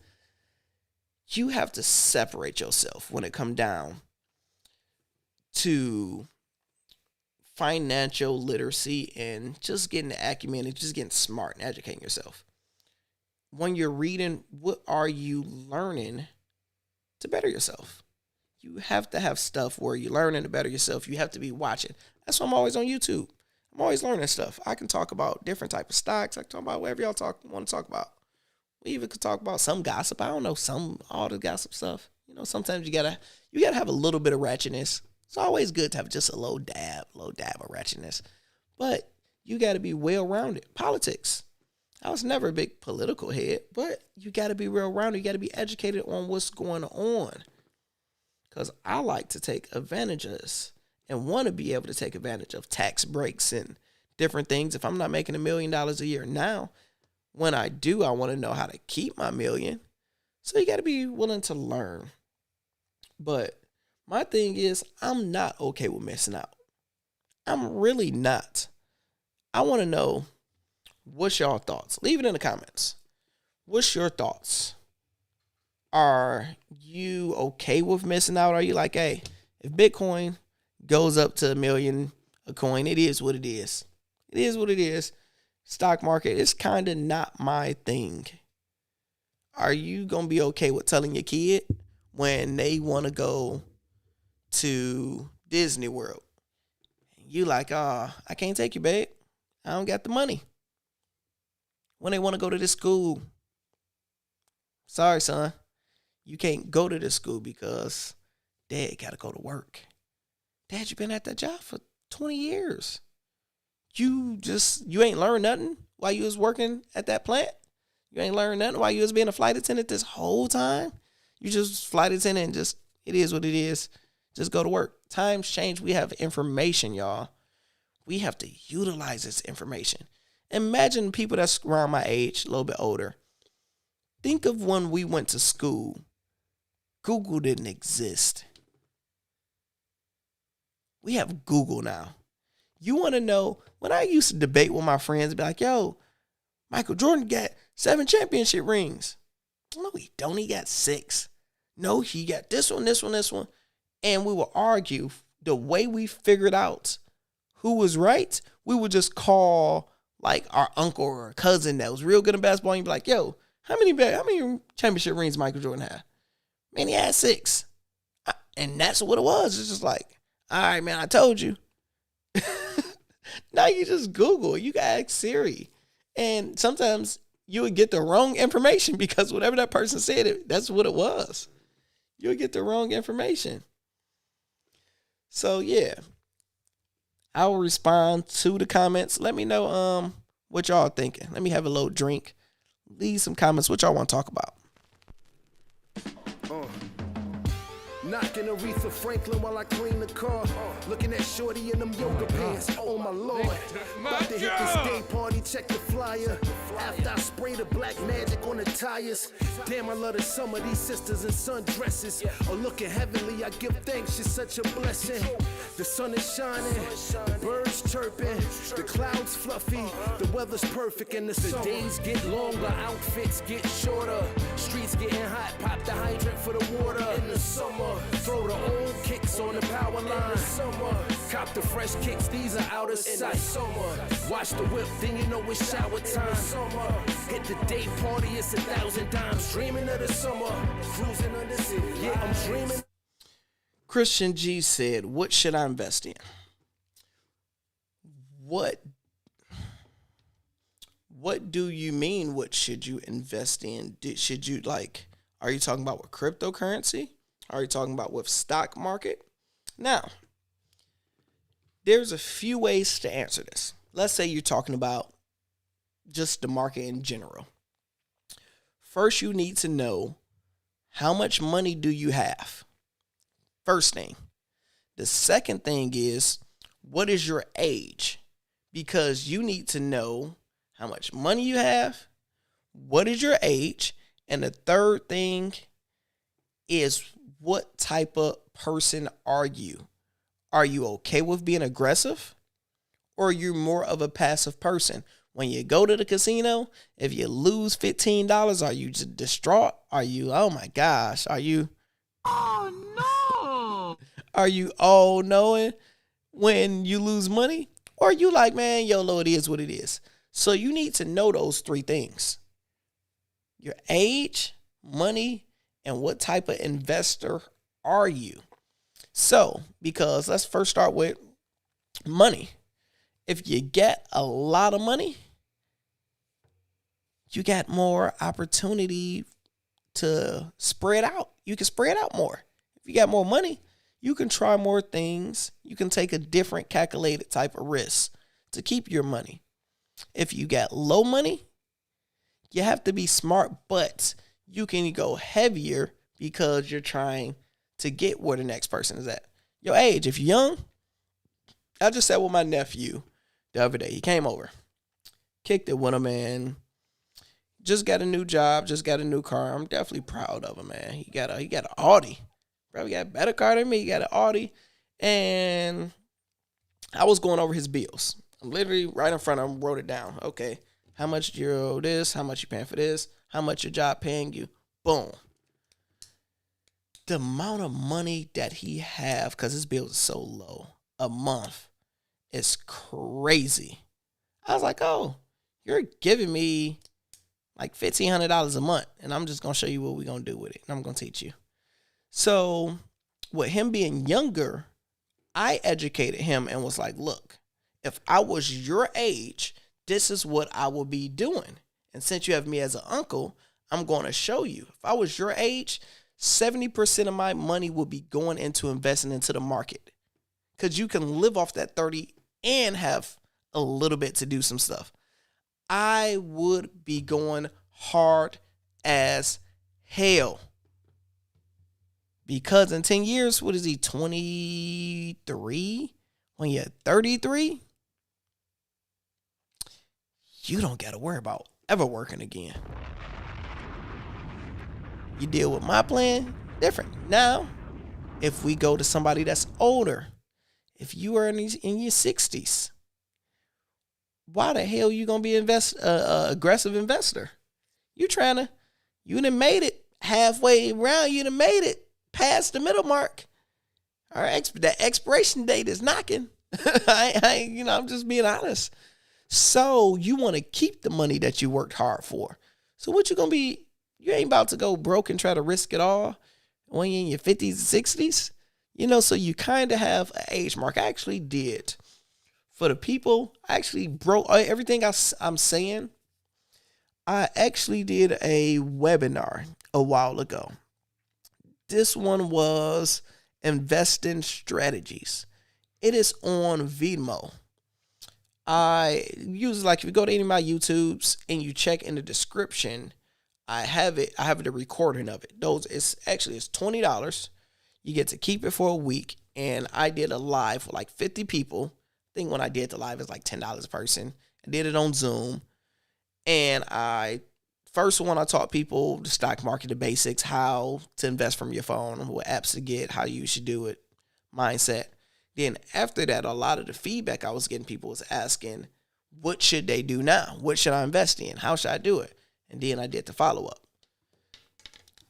you have to separate yourself when it comes down to financial literacy and just getting the acumen and just getting smart and educating yourself. When you're reading, what are you learning to better yourself? You have to have stuff where you're learning to better yourself. You have to be watching. That's why I'm always on YouTube. I'm always learning stuff. I can talk about different type of stocks. I can talk about whatever y'all want to talk about. We even could talk about some gossip. I don't know, all the gossip stuff. You know, sometimes you gotta have a little bit of ratchetness. It's always good to have just a low dab of ratchetness. But you gotta be well-rounded. Politics. I was never a big political head, but you gotta be well-rounded. You gotta be educated on what's going on. Because I like to take advantage of this and want to be able to take advantage of tax breaks and different things. If I'm not making $1 million a year now, when I do, I want to know how to keep my million. So you got to be willing to learn. But my thing is, I'm not okay with missing out. I'm really not. I want to know, what's y'all thoughts? Leave it in the comments. What's your thoughts? Are you okay with missing out? Are you like, hey, if Bitcoin goes up to $1 million a coin, it is what it is. It is what it is. Stock market is kind of not my thing. Are you going to be okay with telling your kid when they want to go to Disney World? You like, I can't take you, babe. I don't got the money. When they want to go to this school, sorry, son, you can't go to this school because dad got to go to work. Dad, you been at that job for 20 years. You ain't learned nothing while you was working at that plant. You ain't learned nothing while you was being a flight attendant this whole time. You just flight attendant and just, it is what it is. Just go to work. Times change. We have information, y'all. We have to utilize this information. Imagine people that's around my age, a little bit older. Think of when we went to school. Google didn't exist. We have Google now. You want to know, when I used to debate with my friends, be like, yo, Michael Jordan got 7 championship rings. No, he don't. He got 6. No, he got this one, this one, this one. And we will argue. The way we figured out who was right, we would just call like our uncle or a cousin that was real good at basketball. And you'd be like, yo, how many championship rings Michael Jordan had? Man, he had 6. And that's what it was. It's just like, all right, man, I told you. Now you just Google. You can ask Siri. And sometimes you would get the wrong information because whatever that person said, that's what it was. You would get the wrong information. So, yeah. I will respond to the comments. Let me know what y'all thinking. Let me have a little drink. Leave some comments what y'all want to talk about. Knocking Aretha Franklin while I clean the car. Looking at shorty in them yoga pants. Oh my lord. About to hit this day party, check the flyer. After I spray the black magic on the tires. Damn, I love the summer. These sisters in sundresses are looking heavenly. I give thanks, it's such a blessing. The sun is shining, birds chirping, the clouds fluffy, the weather's perfect in the summer. The days get longer, outfits get shorter. Streets getting hot, pop the hydrant for the water. In the summer, throw the old kicks on the power line. Summer, cop the fresh kicks, these are out of sight. Summer, watch the whip, then you know it's shower time. Summer, hit the day party, it's 1,000 dimes. Dreaming of the summer, cruising under city. Yeah, I'm dreaming. Christian G said, what should I invest in? What do you mean, what should you invest in? Should you are you talking about with cryptocurrency? Are you talking about with stock market? Now, there's a few ways to answer this. Let's say you're talking about just the market in general. First, you need to know how much money do you have? First thing. The second thing is, what is your age? Because you need to know how much money you have, what is your age, and the third thing is, what type of person are you? Are you okay with being aggressive? Or are you more of a passive person? When you go to the casino, if you lose $15, are you just distraught? Are you, oh my gosh, are you, Oh no! are you all knowing when you lose money? Or are you like, man, YOLO, it is what it is. So you need to know those three things: your age, money, and what type of investor are you? So, because let's first start with money. If you get a lot of money, you got more opportunity to spread out. You can spread out more. If you got more money, you can try more things. You can take a different calculated type of risk to keep your money. If you got low money, you have to be smart, but you can go heavier because you're trying to get where the next person is at. Your age, if you're young, I just sat with my nephew the other day. He came over, kicked it with him, and just got a new job, just got a new car. I'm definitely proud of him, man. He got an Audi. Probably got a better car than me. He got an Audi. And I was going over his bills. I'm literally right in front of him, wrote it down. Okay, how much do you owe this? How much you paying for this? How much your job paying you? Boom. The amount of money that he have, because his bills are so low, a month, is crazy. I was like, oh, you're giving me like $1,500 a month, and I'm just going to show you what we're going to do with it, and I'm going to teach you. So with him being younger, I educated him and was like, look, if I was your age, this is what I would be doing. And since you have me as an uncle, I'm going to show you. If I was your age, 70% of my money would be going into investing into the market, because you can live off that 30 and have a little bit to do some stuff. I would be going hard as hell, because in 10 years, what is he, 23? When you're 33, you don't got to worry about ever working again. You deal with my plan, different. Now, if we go to somebody that's older, if you are in your 60s, why the hell you gonna be aggressive investor? You done made it halfway around. You done made it past the middle mark. All right, that expiration date is knocking. I'm just being honest. So you want to keep the money that you worked hard for. So what you gonna be? You ain't about to go broke and try to risk it all when you're in your 50s and 60s. So you kind of have an age mark. I actually did. For the people, I actually broke everything I'm saying. I actually did a webinar a while ago. This one was investing strategies. It is on Vimeo. I use, like, if you go to any of my YouTubes and you check in the description, I have the recording of it. It's $20. You get to keep it for a week. And I did a live for like 50 people. I think when I did the live, it was like $10 a person. I did it on Zoom. And first one, I taught people the stock market, the basics, how to invest from your phone, what apps to get, how you should do it, mindset. Then after that, a lot of the feedback I was getting, people was asking, what should they do now? What should I invest in? How should I do it? And then I did the follow-up.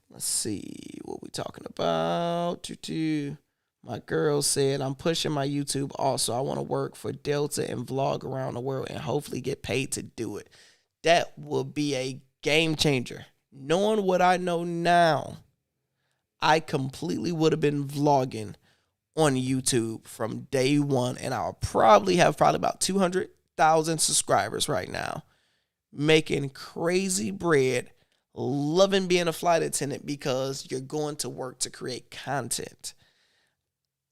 Let's see what we talking about. My girl said, I'm pushing my YouTube also. I want to work for Delta and vlog around the world and hopefully get paid to do it. That will be a game changer. Knowing what I know now, I completely would have been vlogging on YouTube from day one. And I'll probably have about 200,000 subscribers right now. Making crazy bread, loving being a flight attendant because you're going to work to create content.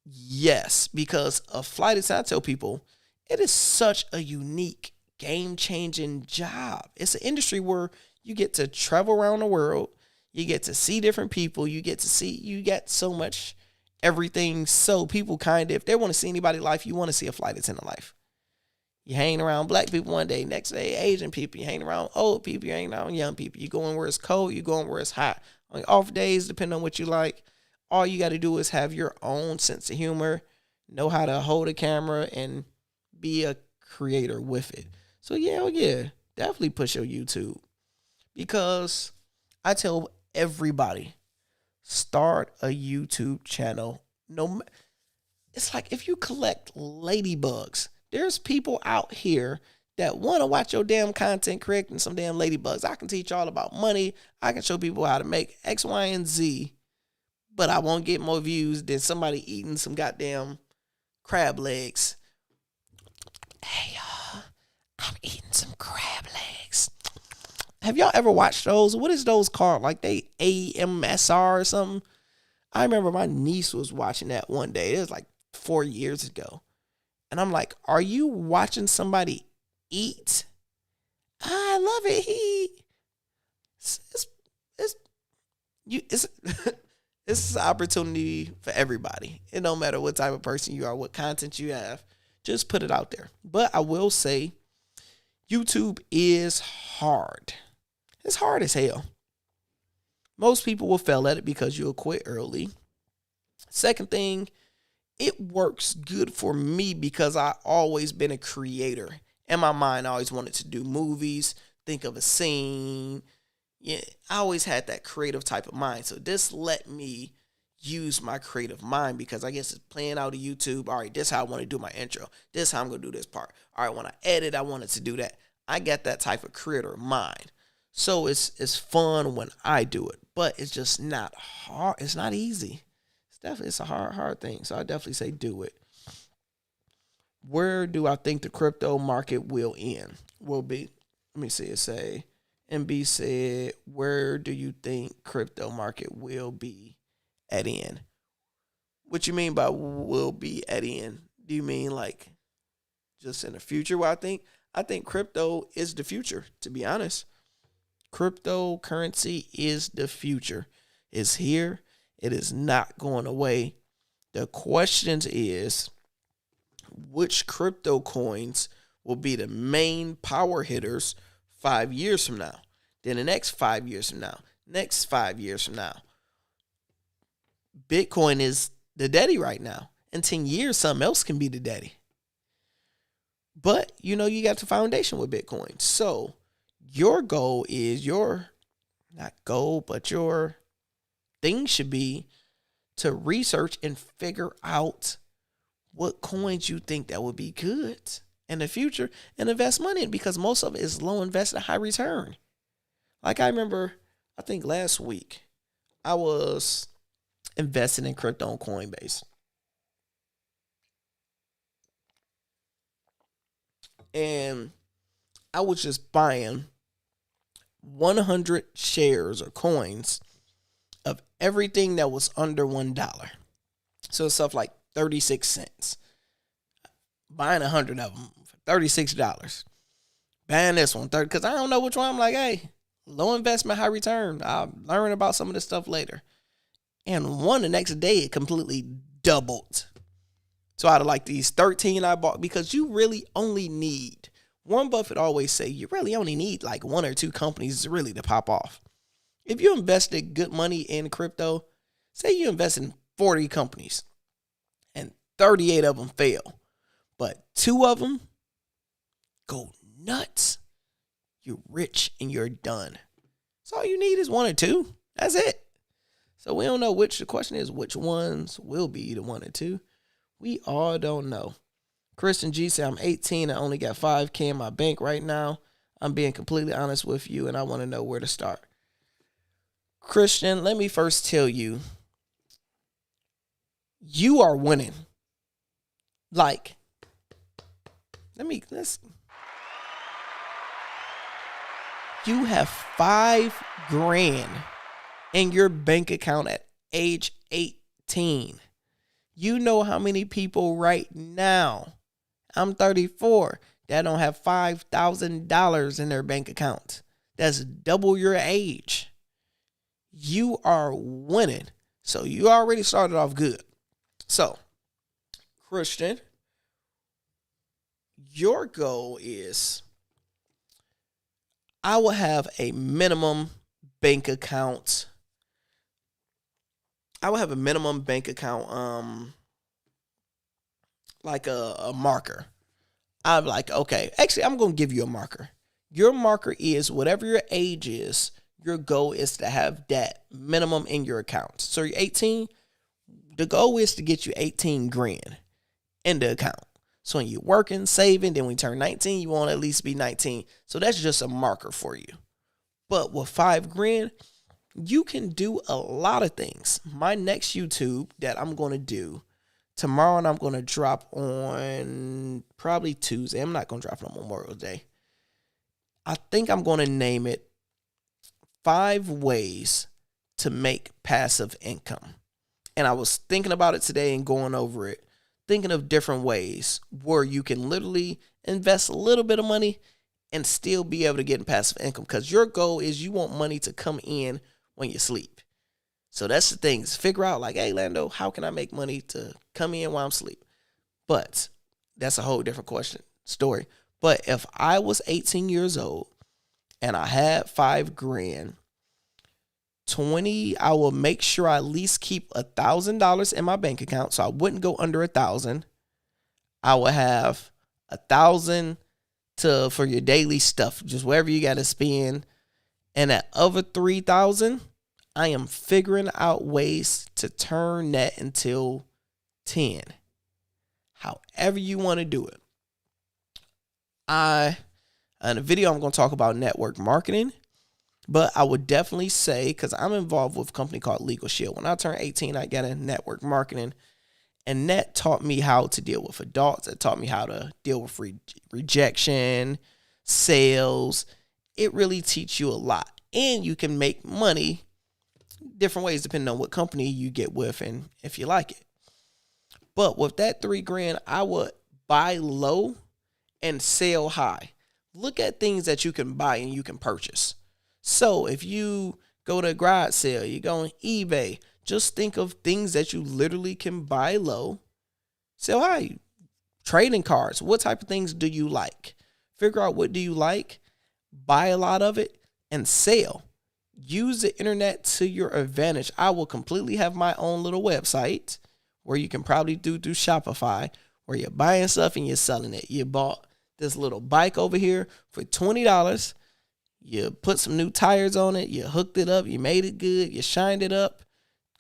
Yes, because a flight attendant, I tell people, it is such a unique, game-changing job. It's an industry where you get to travel around the world, you get to see different people, you get so much everything. So people if they want to see anybody's life, you want to see a flight attendant life. You hang around black people one day, next day Asian people. You hang around old people, you hang around young people. You going where it's cold, you going where it's hot. On off days, depending on what you like, all you got to do is have your own sense of humor, know how to hold a camera, and be a creator with it. So yeah, definitely push your YouTube, because I tell everybody, start a YouTube channel. It's like if you collect ladybugs, there's people out here that want to watch your damn content correcting some damn ladybugs. I can teach y'all about money. I can show people how to make X, Y, and Z, but I won't get more views than somebody eating some goddamn crab legs. Hey, y'all, I'm eating some crab legs. Have y'all ever watched those? What is those called? Like they AMSR or something? I remember my niece was watching that one day. It was like 4 years ago. And I'm like, are you watching somebody eat? I love it. It's it's an opportunity for everybody. It don't matter what type of person you are, what content you have, just put it out there. But I will say, YouTube is hard. It's hard as hell. Most people will fail at it because you'll quit early. Second thing, it works good for me because I always been a creator. In my mind, I always wanted to do movies, think of a scene. Yeah, I always had that creative type of mind. So this let me use my creative mind, because I guess it's playing out of YouTube. All right, this is how I want to do my intro. This is how I'm going to do this part. All right, when I edit, I wanted to do that. I got that type of creator mind. So it's fun when I do it, but it's just not hard. It's not easy. It's a hard thing. So I definitely say do it. Where do I think the crypto market will end? Will be, let me see it say, MB said, where do you think crypto market will be at end? What you mean by will be at end? Do you mean like just in the future? What I think crypto is the future, to be honest. Cryptocurrency is the future. It's here. It is not going away. The question is, which crypto coins will be the main power hitters 5 years from now? Then the next 5 years from now, next 5 years from now. Bitcoin is the daddy right now. In 10 years, something else can be the daddy. But, you got the foundation with Bitcoin. So your goal is your thing should be to research and figure out what coins you think that would be good in the future and invest money in, because most of it is low invested, high return. Like I remember, I think last week, I was investing in crypto on Coinbase. And I was just buying 100 shares or coins of everything that was under $1. So stuff like 36 cents. Buying 100 of them for $36. Buying this one, 30, because I don't know which one. I'm like, hey, low investment, high return. I'll learn about some of this stuff later. And the next day, it completely doubled. So out of like these 13 I bought, because you really only need, Warren Buffett always say, you really only need like one or two companies really to pop off. If you invested good money in crypto, say you invest in 40 companies and 38 of them fail, but 2 of them go nuts, you're rich and you're done. So all you need is 1 or 2. That's it. So we don't know the question is which ones will be the 1 or 2. We all don't know. Christian G said, I'm 18. I only got $5,000 in my bank right now. I'm being completely honest with you, and I want to know where to start. Christian, let me first tell you, you are winning. Like, you have $5,000 in your bank account at age 18. You know how many people right now, I'm 34, that don't have $5,000 in their bank account. That's double your age. You are winning. So you already started off good. So, Christian, your goal is, I will have a minimum bank account. I will have a minimum bank account, like a marker I'm like, okay, actually, I'm going to give you a marker. Your marker is whatever your age is, your goal is to have that minimum in your account. So you're 18, the goal is to get you 18 grand in the account. So when you're working, saving, then when you turn 19, you want to at least be 19. So that's just a marker for you. But with 5 grand, you can do a lot of things. My next YouTube that I'm going to do tomorrow, and I'm going to drop on probably Tuesday. I'm not going to drop it on Memorial Day. I think I'm going to name it 5 ways to make passive income. And I was thinking about it today and going over it, thinking of different ways where you can literally invest a little bit of money and still be able to get in passive income. Because your goal is you want money to come in when you sleep. So that's the thing, is figure out like, hey, Lando, how can I make money to come in while I'm asleep? But that's a whole different story. But if I was 18 years old and I had 5 grand, 20, I will make sure I at least keep $1,000 in my bank account. So I wouldn't go under 1,000. I will have 1,000 for your daily stuff, just wherever you got to spend. And that other 3,000, I am figuring out ways to turn that into 10. However you want to do it. In a video, I'm going to talk about network marketing, but I would definitely say, because I'm involved with a company called Legal Shield. When I turned 18, I got in network marketing, and that taught me how to deal with adults. It taught me how to deal with rejection, sales. It really teaches you a lot, and you can make money different ways depending on what company you get with and if you like it. But with that 3 grand, I would buy low and sell high. Look at things that you can buy and you can purchase. So if you go to a garage sale, you go on eBay, just think of things that you literally can buy low, sell high. Trading cards, what type of things do you like? Figure out what do you like, buy a lot of it, and sell. Use the internet to your advantage. I will completely have my own little website where you can probably do Shopify, where you're buying stuff and you're selling it. You bought this little bike over here for $20. You put some new tires on it. You hooked it up. You made it good. You shined it up.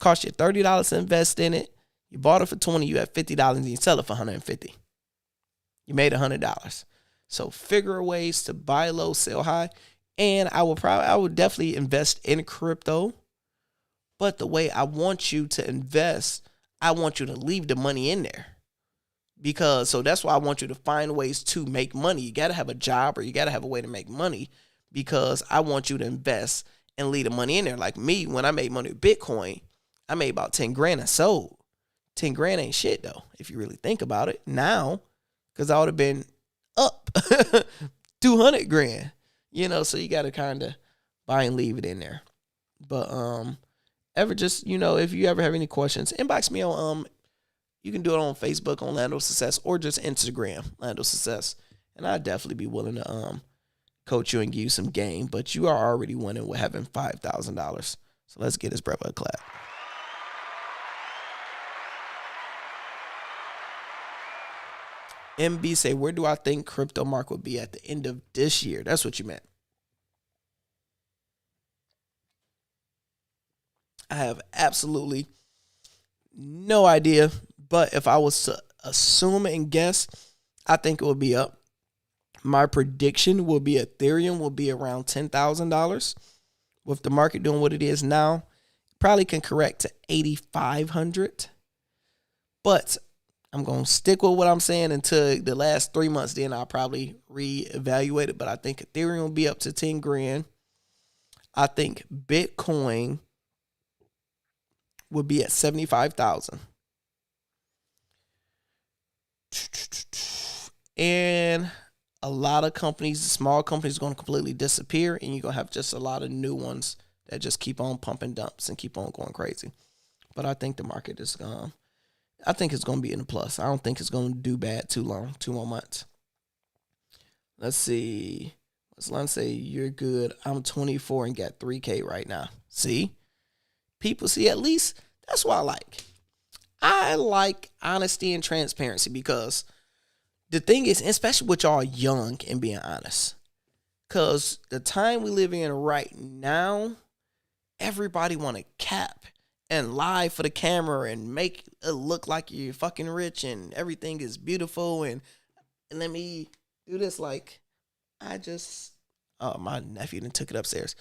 Cost you $30 to invest in it. You bought it for $20. You have $50 and you sell it for $150. You made $100. So figure ways to buy low, sell high. And I would definitely invest in crypto. But the way I want you to invest, I want you to leave the money in there. So that's why I want you to find ways to make money. You got to have a job or you got to have a way to make money, because I want you to invest and leave the money in there. Like me, when I made money with Bitcoin, I made about 10 grand and sold. 10 grand ain't shit though, if you really think about it now, because I would have been up 200 grand, so you got to kind of buy and leave it in there. But if you ever have any questions, inbox me on, you can do it on Facebook on Lando Success, or just Instagram, Lando Success. And I'd definitely be willing to coach you and give you some game. But you are already winning with having $5,000. So let's get this brother a clap. MB say, where do I think crypto market will be at the end of this year? That's what you meant. I have absolutely no idea. But if I was to assume and guess, I think it will be up. My prediction will be Ethereum will be around $10,000. With the market doing what it is now, probably can correct to 8,500. But I'm going to stick with what I'm saying until the last 3 months. Then I'll probably reevaluate it. But I think Ethereum will be up to 10 grand. I think Bitcoin will be at 75,000. And a lot of companies, small companies, are going to completely disappear, and you're going to have just a lot of new ones that just keep on pumping dumps and keep on going crazy. But I think the market is I think it's going to be in the plus. I don't think it's going to do bad too long, 2 more months. Let's see. Let's say you're good. I'm 24 and got 3K right now. See? People see, at least that's what I like. I like honesty and transparency, because the thing is, especially with y'all young and being honest, because the time we live in right now, everybody want to cap and lie for the camera and make it look like you're fucking rich and everything is beautiful and let me do this. Like, my nephew done took it upstairs.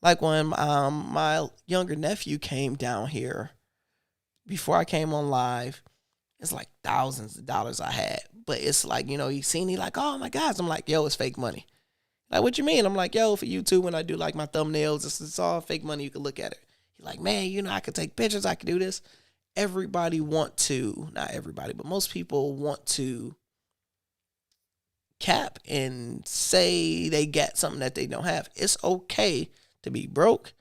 Like when my younger nephew came down here, before I came on live, it's like thousands of dollars I had. But it's like, he seen, he like, oh my gosh. I'm like, yo, it's fake money. Like, what you mean? I'm like, yo, for YouTube, when I do like my thumbnails, it's all fake money. You can look at it. He's like, man, I could take pictures. I could do this. Everybody want to, not everybody, but most people want to cap and say they got something that they don't have. It's okay to be broke.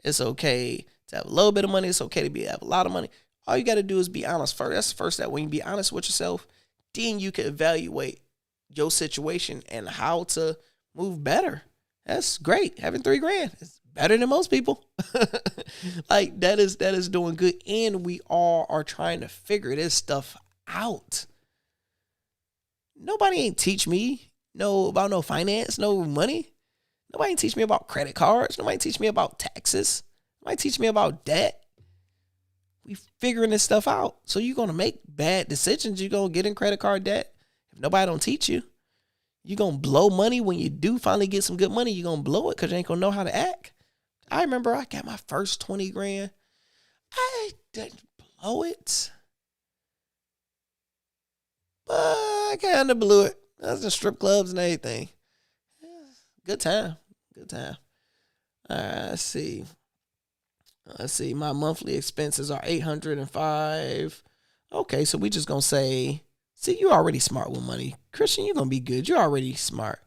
It's okay to have a little bit of money. It's okay to have a lot of money. All you got to do is be honest first. That's the first step. When you be honest with yourself, then you can evaluate your situation and how to move better. That's great. Having $3,000 is better than most people. Like that is doing good. And we all are trying to figure this stuff out. Nobody ain't teach me about no finance, no money. Nobody ain't teach me about credit cards. Nobody teach me about taxes. Nobody teach me about debt. We figuring this stuff out. So you're going to make bad decisions. You're going to get in credit card debt. If nobody don't teach you, you're going to blow money. When you do finally get some good money, you're going to blow it because you ain't going to know how to act. I remember I got my first $20,000. I didn't blow it, but I kind of blew it. I was in strip clubs and everything. Good time. All right, let's see. My monthly expenses are $805. Okay, so we just gonna say, see, you're already smart with money, Christian. You're gonna be good. You're already smart.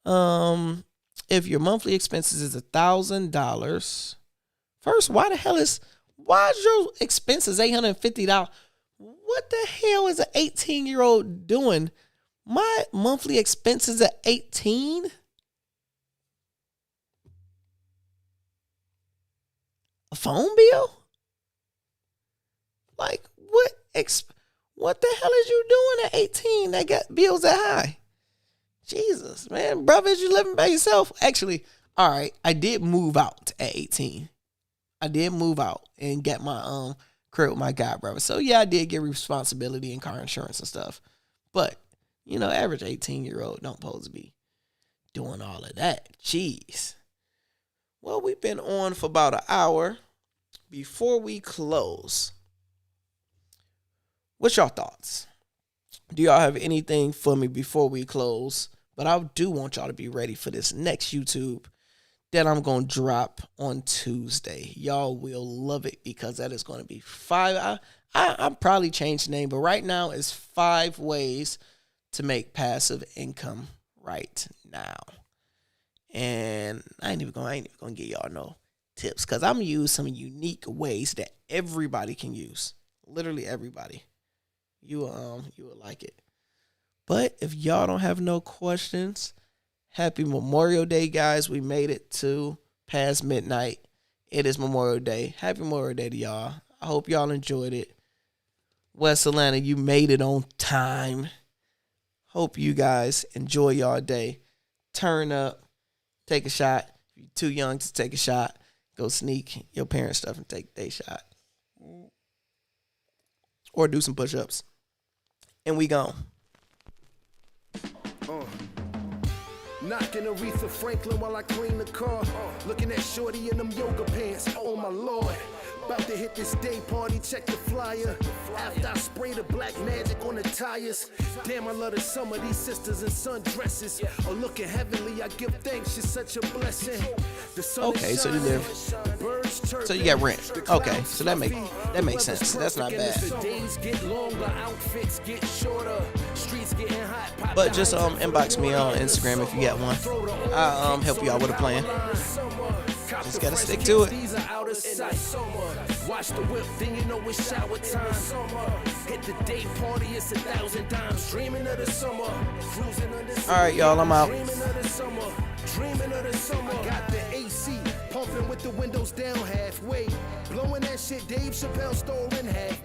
If your monthly expenses is $1,000, first, why is your expenses $850? What the hell is an 18-year-old doing? My monthly expenses at 18. A phone bill? Like what the hell is you doing at 18 that got bills that high? Jesus, man, brother, is you living by yourself? Actually, all right, I did move out at 18. I did move out and get my crib with my god brother. So yeah, I did get responsibility and car insurance and stuff. But average 18-year-old don't supposed to be doing all of that. Jeez. Well, we've been on for about an hour. Before we close, what's your thoughts? Do y'all have anything for me before we close? But I do want y'all to be ready for this next YouTube that I'm going to drop on Tuesday. Y'all will love it because that is going to be 5. I'm probably changed the name, but right now it's 5 ways to make passive income right now. And I ain't even gonna give y'all no tips because I'm gonna use some unique ways that everybody can use. Literally everybody. You will like it. But if y'all don't have no questions, happy Memorial Day, guys. We made it to past midnight. It is Memorial Day. Happy Memorial Day to y'all. I hope y'all enjoyed it. West Atlanta, you made it on time. Hope you guys enjoy y'all day. Turn up. Take a shot. If you're too young to take a shot, go sneak your parents' stuff and take their shot. Or do some push-ups. And we gone. Knocking Aretha Franklin while I clean the car. Looking at shorty in them yoga pants. Oh my lord. About to hit this day party, check the flyer. After I spray the black magic on the tires. Damn, I love the summer, these sisters in sundresses. Oh, looking heavenly, I give thanks, it's such a blessing. The sun okay, so you live. So you got rent. Okay, so that makes sense. That's not bad. Days get longer, outfits get shorter. Streets getting hot. But just inbox me on Instagram if you got one. I'll help you out with a plan. Just gotta stick to it. Watch the whip, then you know it's shower time. Hit the day party, it's 1,000 dimes. Dreaming of the summer, cruising under the all right, y'all, I'm out. Dreaming of the summer, dreaming of the summer. Got the AC pumping with the windows down halfway. Blowing that shit Dave Chappelle stole in half.